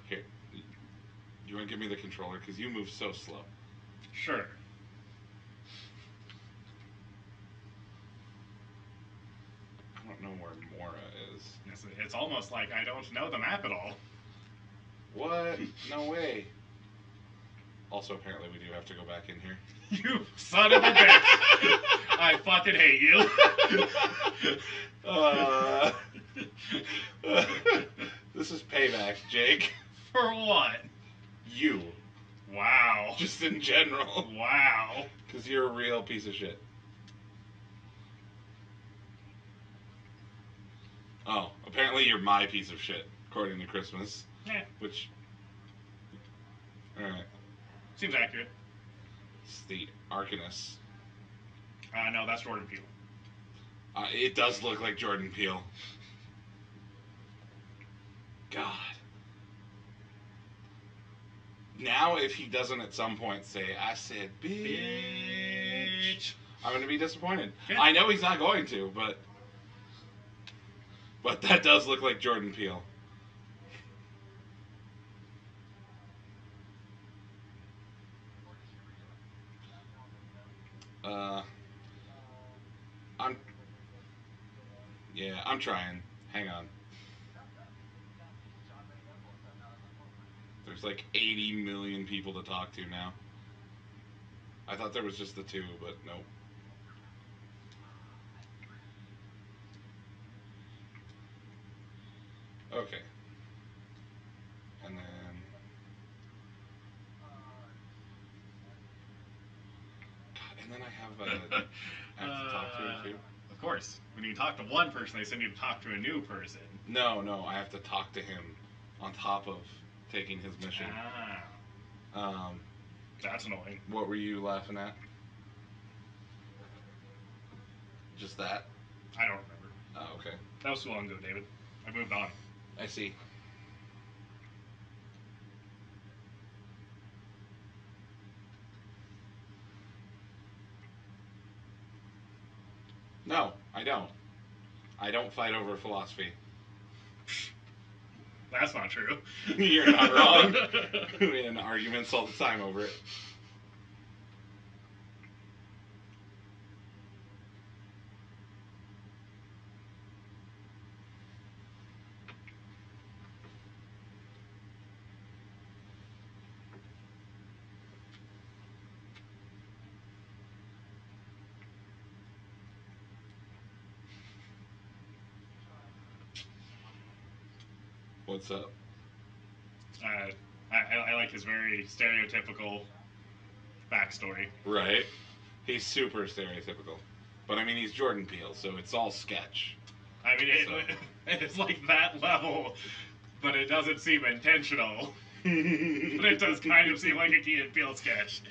Speaker 1: Here, you want to give me the controller? Because you move so slow.
Speaker 2: Sure.
Speaker 1: I don't know where Mora is.
Speaker 2: It's almost like I don't know the map at all.
Speaker 1: What? No way. Also, apparently, we do have to go back in here.
Speaker 2: You son of a bitch! I fucking hate you.
Speaker 1: This is payback, Jake.
Speaker 2: For what?
Speaker 1: You.
Speaker 2: Wow.
Speaker 1: Just in general.
Speaker 2: Wow.
Speaker 1: Because you're a real piece of shit. Oh, apparently you're my piece of shit, according to Christmas.
Speaker 2: Yeah.
Speaker 1: Which. Alright.
Speaker 2: Seems accurate.
Speaker 1: It's the Arcanist.
Speaker 2: No, that's Jordan Peele.
Speaker 1: It does look like Jordan Peele. God. Now, if he doesn't at some point say, I said, bitch, I'm going to be disappointed.
Speaker 2: Yeah.
Speaker 1: I know he's not going to, but that does look like Jordan Peele. I'm trying. Hang on. There's like 80 million people to talk to now. I thought there was just the two, but nope. Okay. And then... God, and then I have to talk to him too?
Speaker 2: Of course. When you talk to one person, they send you to talk to a new person.
Speaker 1: No, I have to talk to him on top of taking his mission.
Speaker 2: That's annoying.
Speaker 1: What were you laughing at? Just that?
Speaker 2: I don't remember.
Speaker 1: Oh, okay.
Speaker 2: That was too long ago, David. I moved on.
Speaker 1: I see. No, I don't. I don't fight over philosophy.
Speaker 2: That's not true.
Speaker 1: You're not wrong. We get in arguments all the time over it. What's up?
Speaker 2: I like his very stereotypical backstory.
Speaker 1: Right. He's super stereotypical. But I mean, he's Jordan Peele, so it's all sketch.
Speaker 2: I mean, it's like that level, but it doesn't seem intentional. But it does kind of seem like a Key and Peele sketch.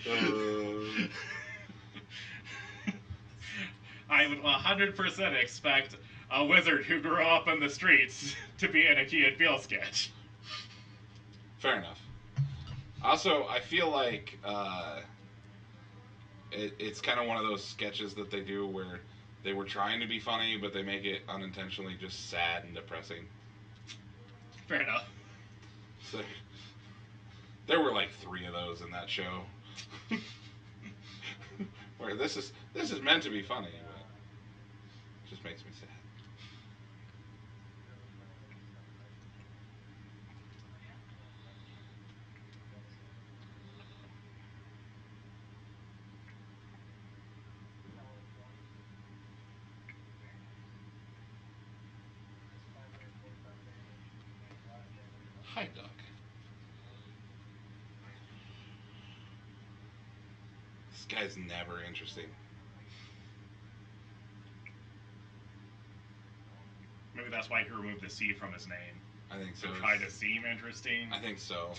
Speaker 2: I would 100% expect a wizard who grew up in the streets to be in a Key and Peele sketch.
Speaker 1: Fair enough. Also, I feel like it's kind of one of those sketches that they do where they were trying to be funny, but they make it unintentionally just sad and depressing.
Speaker 2: Fair enough.
Speaker 1: So, there were like 3 of those in that show. Where this is meant to be funny, but it just makes me sad. Hi, Doc. This guy's never interesting.
Speaker 2: Maybe that's why he removed the C from his name.
Speaker 1: I think so.
Speaker 2: To try to seem interesting.
Speaker 1: I think so.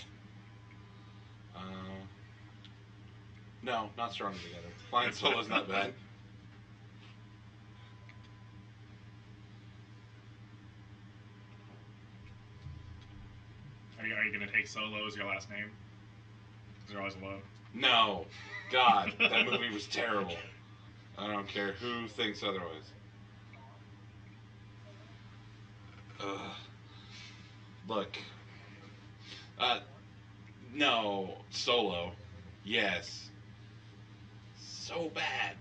Speaker 1: No, not stronger together. Flying Solo's not bad.
Speaker 2: Are you going to take Solo as your last name? Because you're always alone.
Speaker 1: No. God, that movie was terrible. I don't care who thinks otherwise. Ugh. Look. No. Solo. Yes. So bad.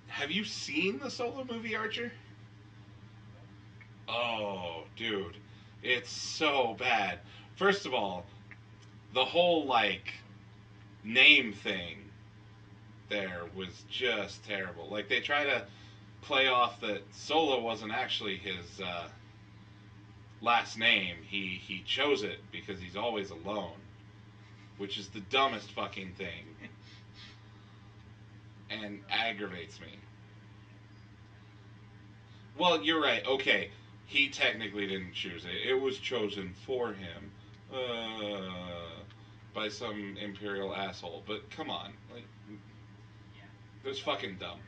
Speaker 1: Have you seen the Solo movie, Archer? Oh, dude. It's so bad. First of all, the whole, like, name thing there was just terrible. Like, they try to play off that Solo wasn't actually his last name. He chose it because he's always alone, which is the dumbest fucking thing and aggravates me. Well, you're right. Okay, he technically didn't choose it. It was chosen for him by some imperial asshole. But come on, like, it was fucking dumb.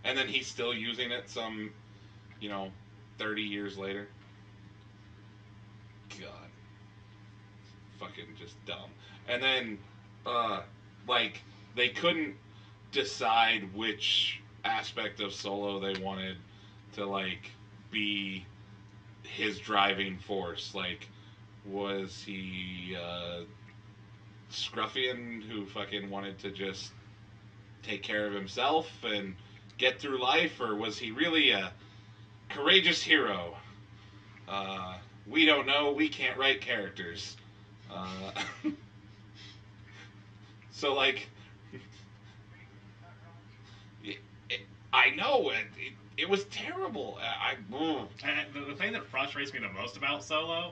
Speaker 1: And then he's still using it some, 30 years later. God. Fucking just dumb. And then, like, they couldn't decide which aspect of Solo they wanted to, like, be his driving force. Like, was he Scruffian who fucking wanted to just take care of himself and get through life, or was he really a courageous hero? We don't know. We can't write characters. So, like, I know it was terrible.
Speaker 2: And the thing that frustrates me the most about Solo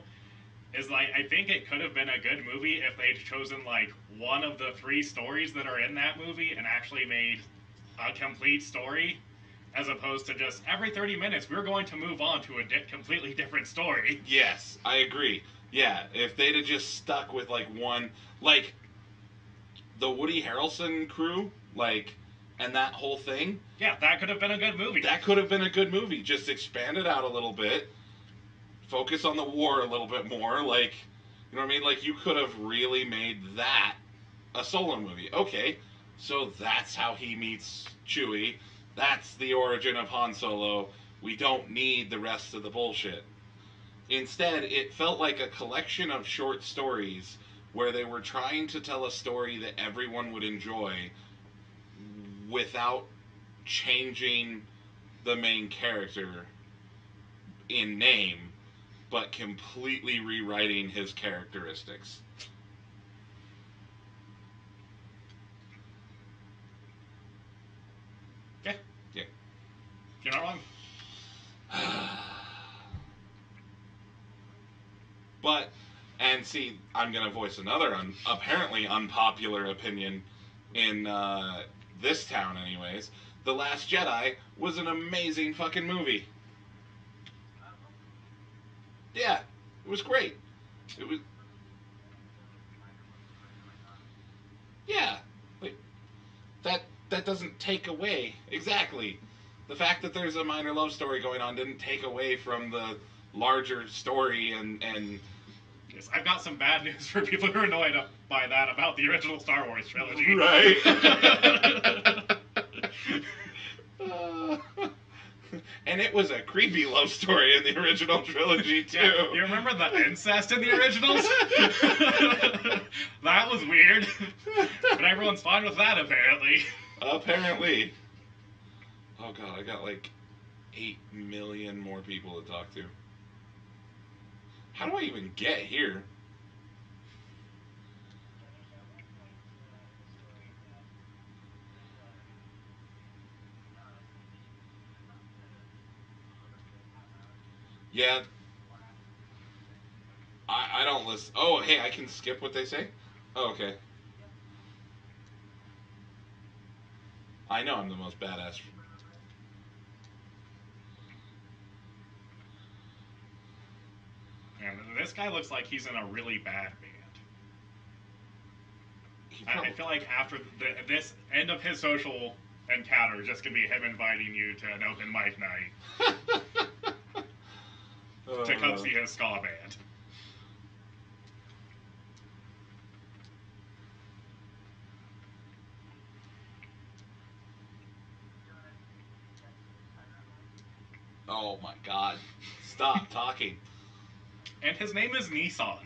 Speaker 2: is, like, I think it could have been a good movie if they'd chosen, like, one of the 3 stories that are in that movie and actually made a complete story, as opposed to just every 30 minutes we're going to move on to a completely different story.
Speaker 1: Yes, I agree. Yeah, if they'd have just stuck with, like, one, like, the Woody Harrelson crew, like, and that whole thing.
Speaker 2: Yeah, that could have been a good movie.
Speaker 1: That could have been a good movie. Just expand it out a little bit. Focus on the war a little bit more. Like, you know what I mean? Like, you could have really made that a Solo movie. Okay, so that's how he meets Chewie. That's the origin of Han Solo. We don't need the rest of the bullshit. Instead, it felt like a collection of short stories where they were trying to tell a story that everyone would enjoy without changing the main character in name, but completely rewriting his characteristics.
Speaker 2: Yeah.
Speaker 1: Yeah.
Speaker 2: You're not wrong.
Speaker 1: But, and see, I'm going to voice another apparently unpopular opinion in this town anyways. The Last Jedi was an amazing fucking movie. Yeah, it was great. It was... Yeah. Like, that doesn't take away... Exactly. The fact that there's a minor love story going on didn't take away from the larger story and
Speaker 2: Yes, I've got some bad news for people who are annoyed by that about the original Star Wars trilogy.
Speaker 1: Right. And it was a creepy love story in the original trilogy, too.
Speaker 2: Yeah, you remember the incest in the originals? That was weird. But everyone's fine with that, apparently.
Speaker 1: Apparently. Oh, God, I got like 8 million more people to talk to. How do I even get here? Yeah, I don't listen. Oh, hey, I can skip what they say? Oh, okay. I know I'm the most badass.
Speaker 2: And this guy looks like he's in a really bad band.
Speaker 1: He
Speaker 2: I
Speaker 1: probably,
Speaker 2: feel like after this end of his social encounter, just gonna be him inviting you to an open mic night to come see his ska band.
Speaker 1: oh my god. Stop talking.
Speaker 2: And his name is Nissan.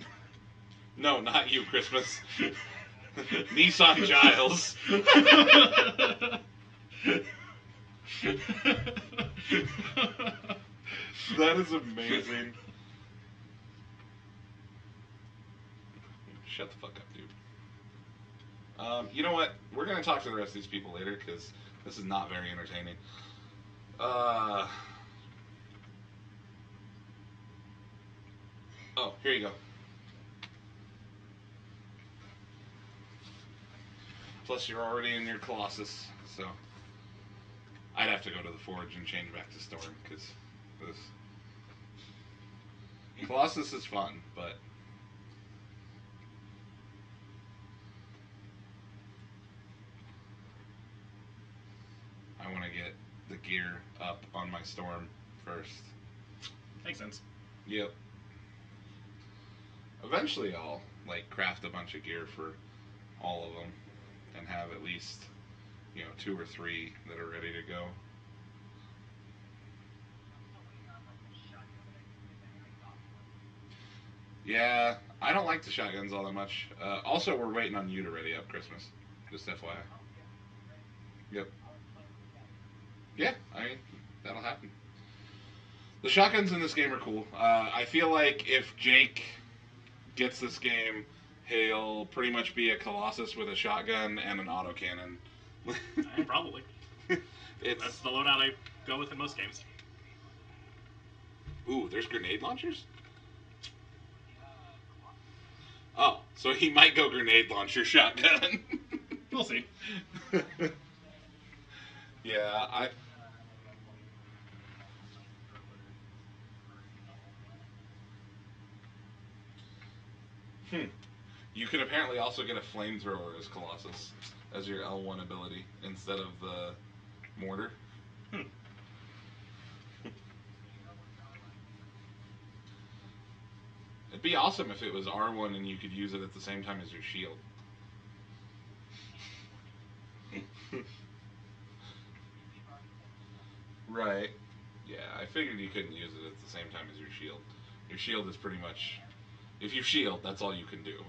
Speaker 1: No, not you, Christmas. Nissan Giles. That is amazing. Shut the fuck up, dude. You know what? We're gonna talk to the rest of these people later because this is not very entertaining. Uh. Oh, here you go. Plus, you're already in your Colossus, so I'd have to go to the Forge and change back to Storm because this Colossus is fun, but I want to get the gear up on my Storm first.
Speaker 2: Makes sense.
Speaker 1: Yep. Eventually, I'll like craft a bunch of gear for all of them and have at least 2 or 3 that are ready to go. Yeah, I don't like the shotguns all that much. Also, we're waiting on you to ready up Christmas. Just FYI. Yep. Yeah, I mean, that'll happen. The shotguns in this game are cool. I feel like if Jake gets this game, he'll pretty much be a Colossus with a shotgun and an autocannon.
Speaker 2: Probably. That's the loadout I go with in most games.
Speaker 1: Ooh, there's grenade launchers? Oh, so he might go grenade launcher shotgun.
Speaker 2: We'll see.
Speaker 1: Yeah, You can apparently also get a flamethrower as Colossus, as your L1 ability, instead of the mortar.
Speaker 2: Hmm.
Speaker 1: It'd be awesome if it was R1 and you could use it at the same time as your shield. Right. Yeah, I figured you couldn't use it at the same time as your shield. Your shield is pretty much... If you shield, that's all you can do.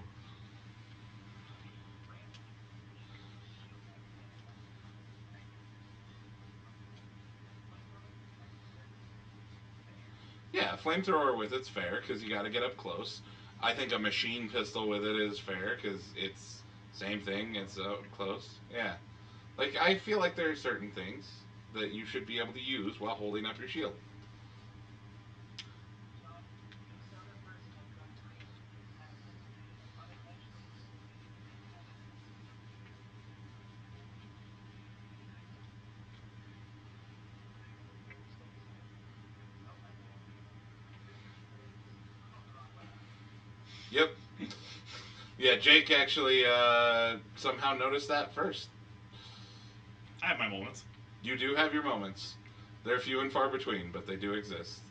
Speaker 1: Yeah, flamethrower with it's fair because you got to get up close. I think a machine pistol with it is fair because it's same thing. It's up close. Yeah, like I feel like there are certain things that you should be able to use while holding up your shield. Yep. Yeah, Jake actually somehow noticed that first.
Speaker 2: I have my moments.
Speaker 1: You do have your moments. They're few and far between, but they do exist.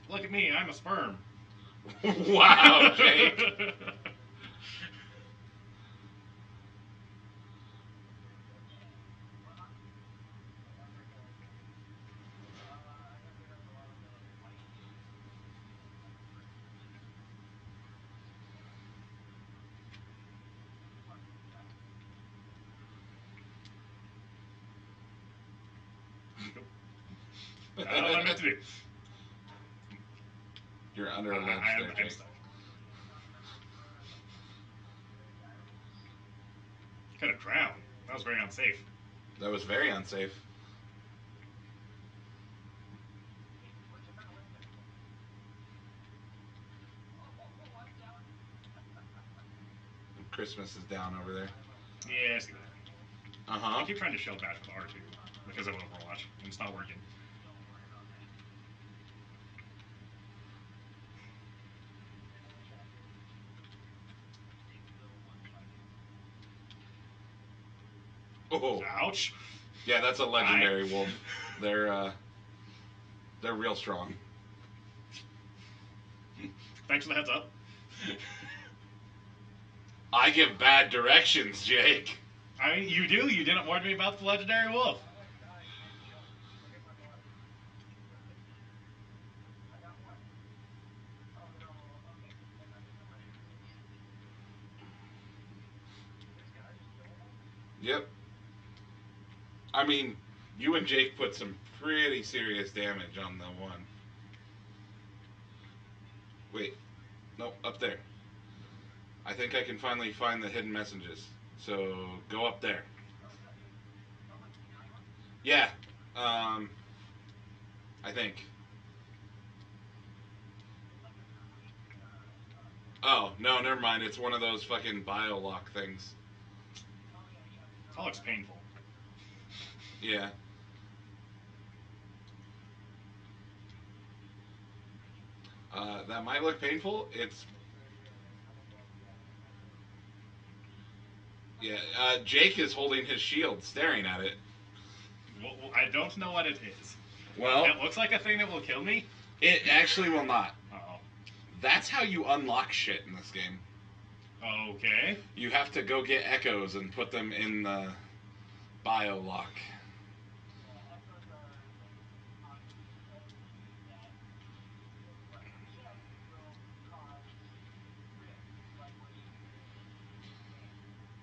Speaker 2: Look at me, I'm a sperm.
Speaker 1: Wow, Jake.
Speaker 2: I don't know what I meant to do.
Speaker 1: You're under a ledge there,
Speaker 2: I'm
Speaker 1: Jake.
Speaker 2: stuck. Could have drowned. That was very unsafe.
Speaker 1: That was very unsafe. Christmas is down over there.
Speaker 2: Yeah, I see that.
Speaker 1: Uh-huh.
Speaker 2: I keep trying to shell back with R2 because of Overwatch, and it's not working.
Speaker 1: Oh,
Speaker 2: Ouch.
Speaker 1: yeah, that's a legendary wolf. They're real strong.
Speaker 2: Thanks for the heads up.
Speaker 1: I give bad directions, Jake.
Speaker 2: I mean, you do. You didn't warn me about the legendary wolf.
Speaker 1: Yep. I mean, you and Jake put some pretty serious damage on the one. Wait. No, up there. I think I can finally find the hidden messages. So go up there. Yeah. I think. Oh, no, never mind. It's one of those fucking bio-lock things.
Speaker 2: That looks painful.
Speaker 1: Yeah. That might look painful. It's... Yeah, Jake is holding his shield, staring at it.
Speaker 2: Well, I don't know what it is.
Speaker 1: Well,
Speaker 2: It looks like a thing that will kill me.
Speaker 1: it actually will not.
Speaker 2: Uh-oh.
Speaker 1: That's how you unlock shit in this game.
Speaker 2: Okay.
Speaker 1: You have to go get echoes and put them in the bio-lock.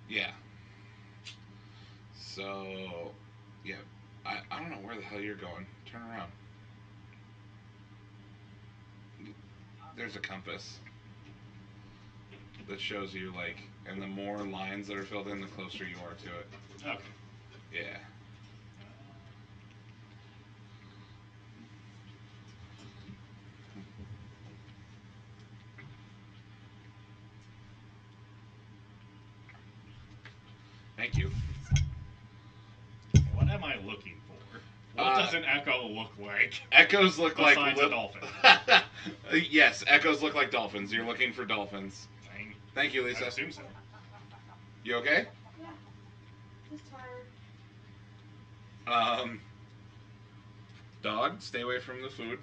Speaker 1: Yeah. So, yeah. I don't know where the hell you're going. Turn around. There's a compass that shows you, like, and the more lines that are filled in, the closer you are to it.
Speaker 2: Okay.
Speaker 1: Yeah. Thank you.
Speaker 2: What am I looking for? What does an echo look like?
Speaker 1: Echoes look like
Speaker 2: Besides a dolphin.
Speaker 1: Yes, echoes look like dolphins. You're looking for dolphins. Thank you,
Speaker 2: I
Speaker 1: Lisa.
Speaker 2: assume so.
Speaker 1: You okay?
Speaker 3: Yeah. Just tired.
Speaker 1: Dog, stay away from the food.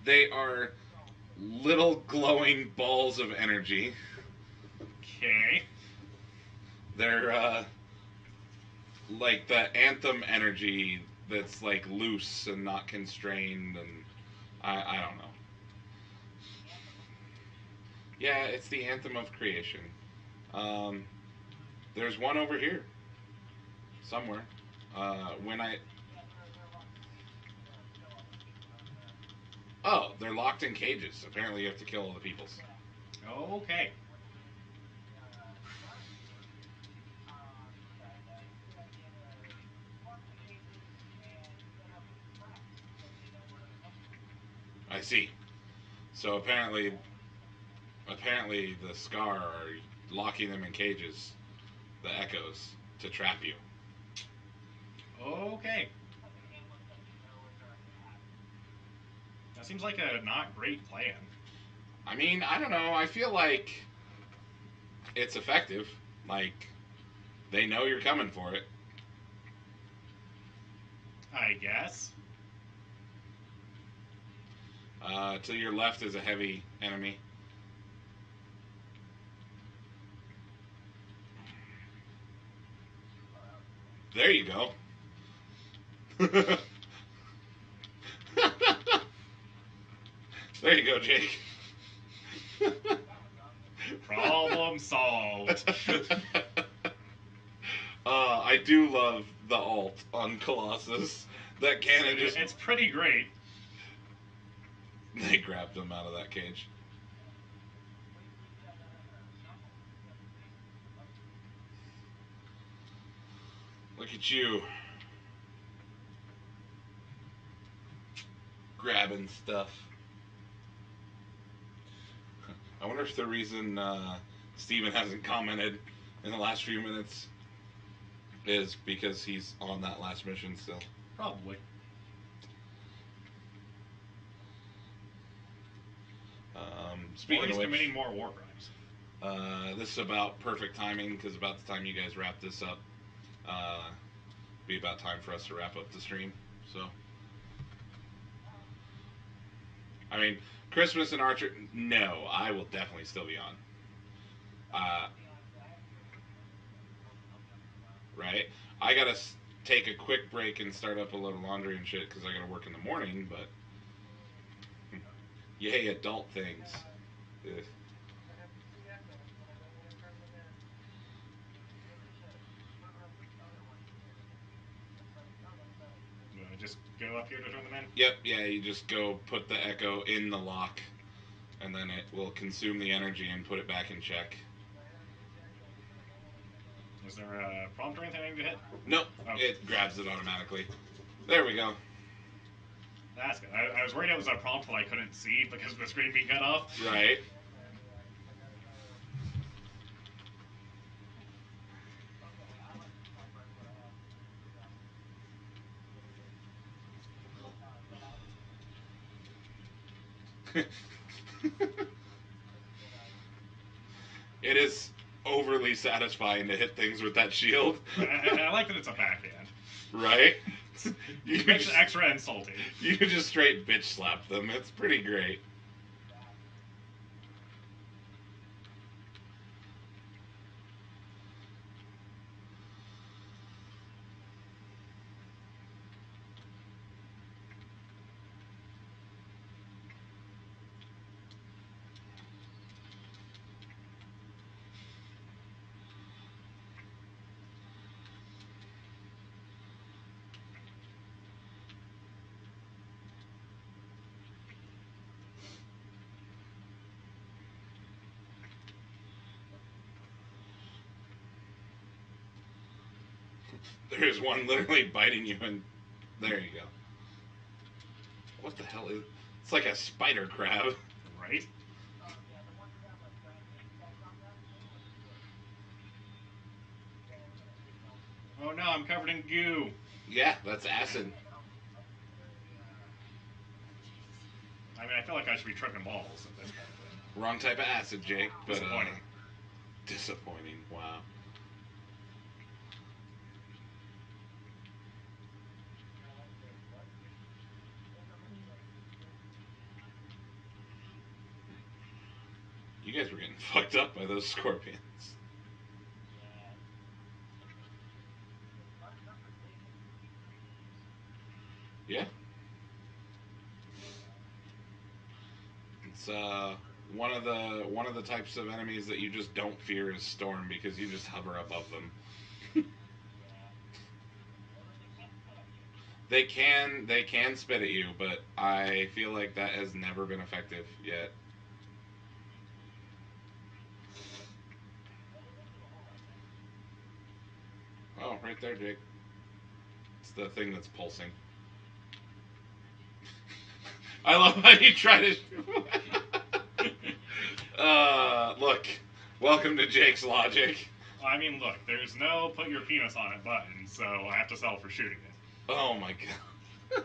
Speaker 1: They are little glowing balls of energy.
Speaker 2: Okay.
Speaker 1: They're like the Anthem energy that's like loose and not constrained, and I don't know. Yeah, it's the Anthem of creation. Um, there's one over here somewhere. When I Oh, they're locked in cages. Apparently, you have to kill all the peoples.
Speaker 2: Okay.
Speaker 1: I see. So apparently the Scar are locking them in cages, the Echoes, to trap you.
Speaker 2: Okay. That seems like a not great plan.
Speaker 1: I mean, I don't know. I feel like it's effective. Like, they know you're coming for it.
Speaker 2: I guess.
Speaker 1: To your left is a heavy enemy. There you go. There you go, Jake.
Speaker 2: Problem solved.
Speaker 1: I do love the alt on Colossus. That cannon just...
Speaker 2: It's pretty great.
Speaker 1: They grabbed him out of that cage. Look at you. Grabbing stuff. I wonder if the reason Steven hasn't commented in the last few minutes is because he's on that last mission still.
Speaker 2: Probably. Or
Speaker 1: Speaking
Speaker 2: he's
Speaker 1: of which,
Speaker 2: committing more war crimes.
Speaker 1: this is about perfect timing because about the time you guys wrap this up, be about time for us to wrap up the stream. So, I mean, Christmas and Archer. No, I will definitely still be on. Right? I gotta take a quick break and start up a load of laundry and shit because I gotta work in the morning. But yay, adult things. Ugh.
Speaker 2: Just go up here to turn them in?
Speaker 1: Yep, yeah, you just go put the Echo in the lock, and then it will consume the energy and put it back in check.
Speaker 2: Is there a prompt or anything I need to hit?
Speaker 1: Nope,
Speaker 2: Oh.
Speaker 1: it grabs it automatically. There we go.
Speaker 2: That's good. I was worried it was a prompt that I couldn't see because of the screen being cut off.
Speaker 1: Right. It is overly satisfying to hit things with that shield.
Speaker 2: I like that it's a backhand.
Speaker 1: Right?
Speaker 2: It makes it extra insulting.
Speaker 1: You can just straight bitch slap them. It's pretty great. There's one literally biting you, and there you go. What the hell is? It's like a spider crab.
Speaker 2: Right? Oh no, I'm covered in goo.
Speaker 1: Yeah, that's acid.
Speaker 2: I mean, I feel like I should be tripping balls at this point.
Speaker 1: Wrong type of acid, Jake. But,
Speaker 2: Disappointing.
Speaker 1: Disappointing. Wow. You guys were getting fucked up by those scorpions. Yeah. It's one of the types of enemies that you just don't fear is Storm because you just hover above them. They can spit at you, but I feel like that has never been effective yet. Oh, right there, Jake. It's the thing that's pulsing. I love how you try to. Look, welcome to Jake's logic.
Speaker 2: Well, I mean, look, there's no put your penis on it button, so I have to settle for shooting it.
Speaker 1: Oh my god.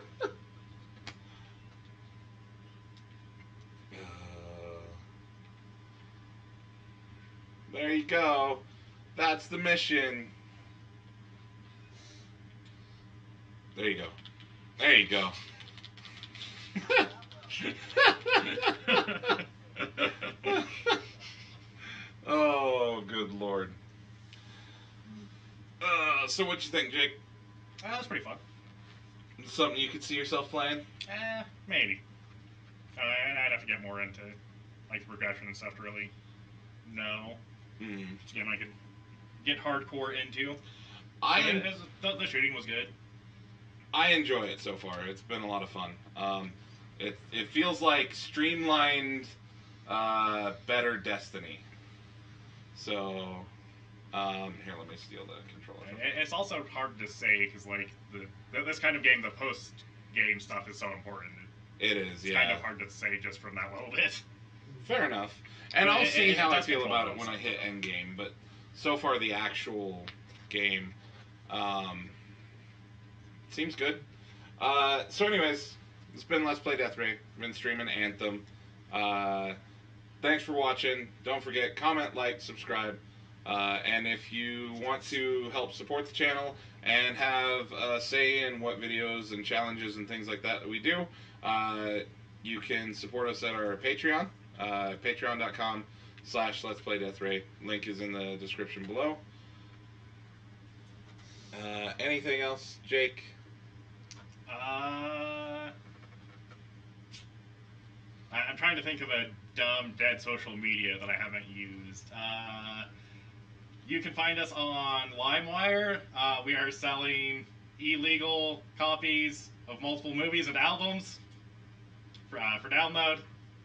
Speaker 1: There you go. That's the mission. There you go. There you go. Oh, good lord. So what you think, Jake?
Speaker 2: That was pretty fun.
Speaker 1: Something you could see yourself playing?
Speaker 2: Maybe. I'd have to get more into like the progression and stuff to really know. It's a game I could get hardcore into. The shooting was good.
Speaker 1: I enjoy it so far. It's been a lot of fun. It feels like streamlined, better Destiny. So, here, let me steal the controller.
Speaker 2: It's also hard to say because like this kind of game, the post game stuff is so important.
Speaker 1: It is,
Speaker 2: It's kind of hard to say just from that little bit.
Speaker 1: Fair enough. And I'll see how I
Speaker 2: does
Speaker 1: feel
Speaker 2: control
Speaker 1: about it when
Speaker 2: those.
Speaker 1: I hit endgame, but so far the actual game seems good. So anyways, it's been Let's Play Death Ray. I've been streaming Anthem. Thanks for watching. Don't forget, comment, like, subscribe. And if you want to help support the channel and have a say in what videos and challenges and things like that we do, you can support us at our Patreon, patreon.com/Let's Play Death Ray. Link is in the description below. Anything else, Jake?
Speaker 2: I'm trying to think of a dumb, dead social media that I haven't used. You can find us on LimeWire. We are selling illegal copies of multiple movies and albums for download.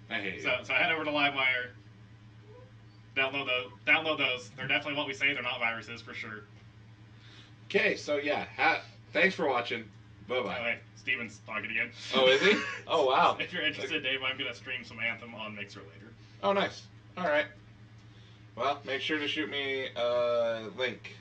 Speaker 1: I hate you.
Speaker 2: So head over to LimeWire. Download those. They're definitely what we say. They're not viruses for sure.
Speaker 1: Okay, so yeah, thanks for watching. Bye bye.
Speaker 2: By the way, Steven's talking again.
Speaker 1: Oh, is he? Oh, wow.
Speaker 2: If you're interested, Dave, I'm gonna stream some Anthem on Mixer later.
Speaker 1: Oh, nice. All right. Well, make sure to shoot me a link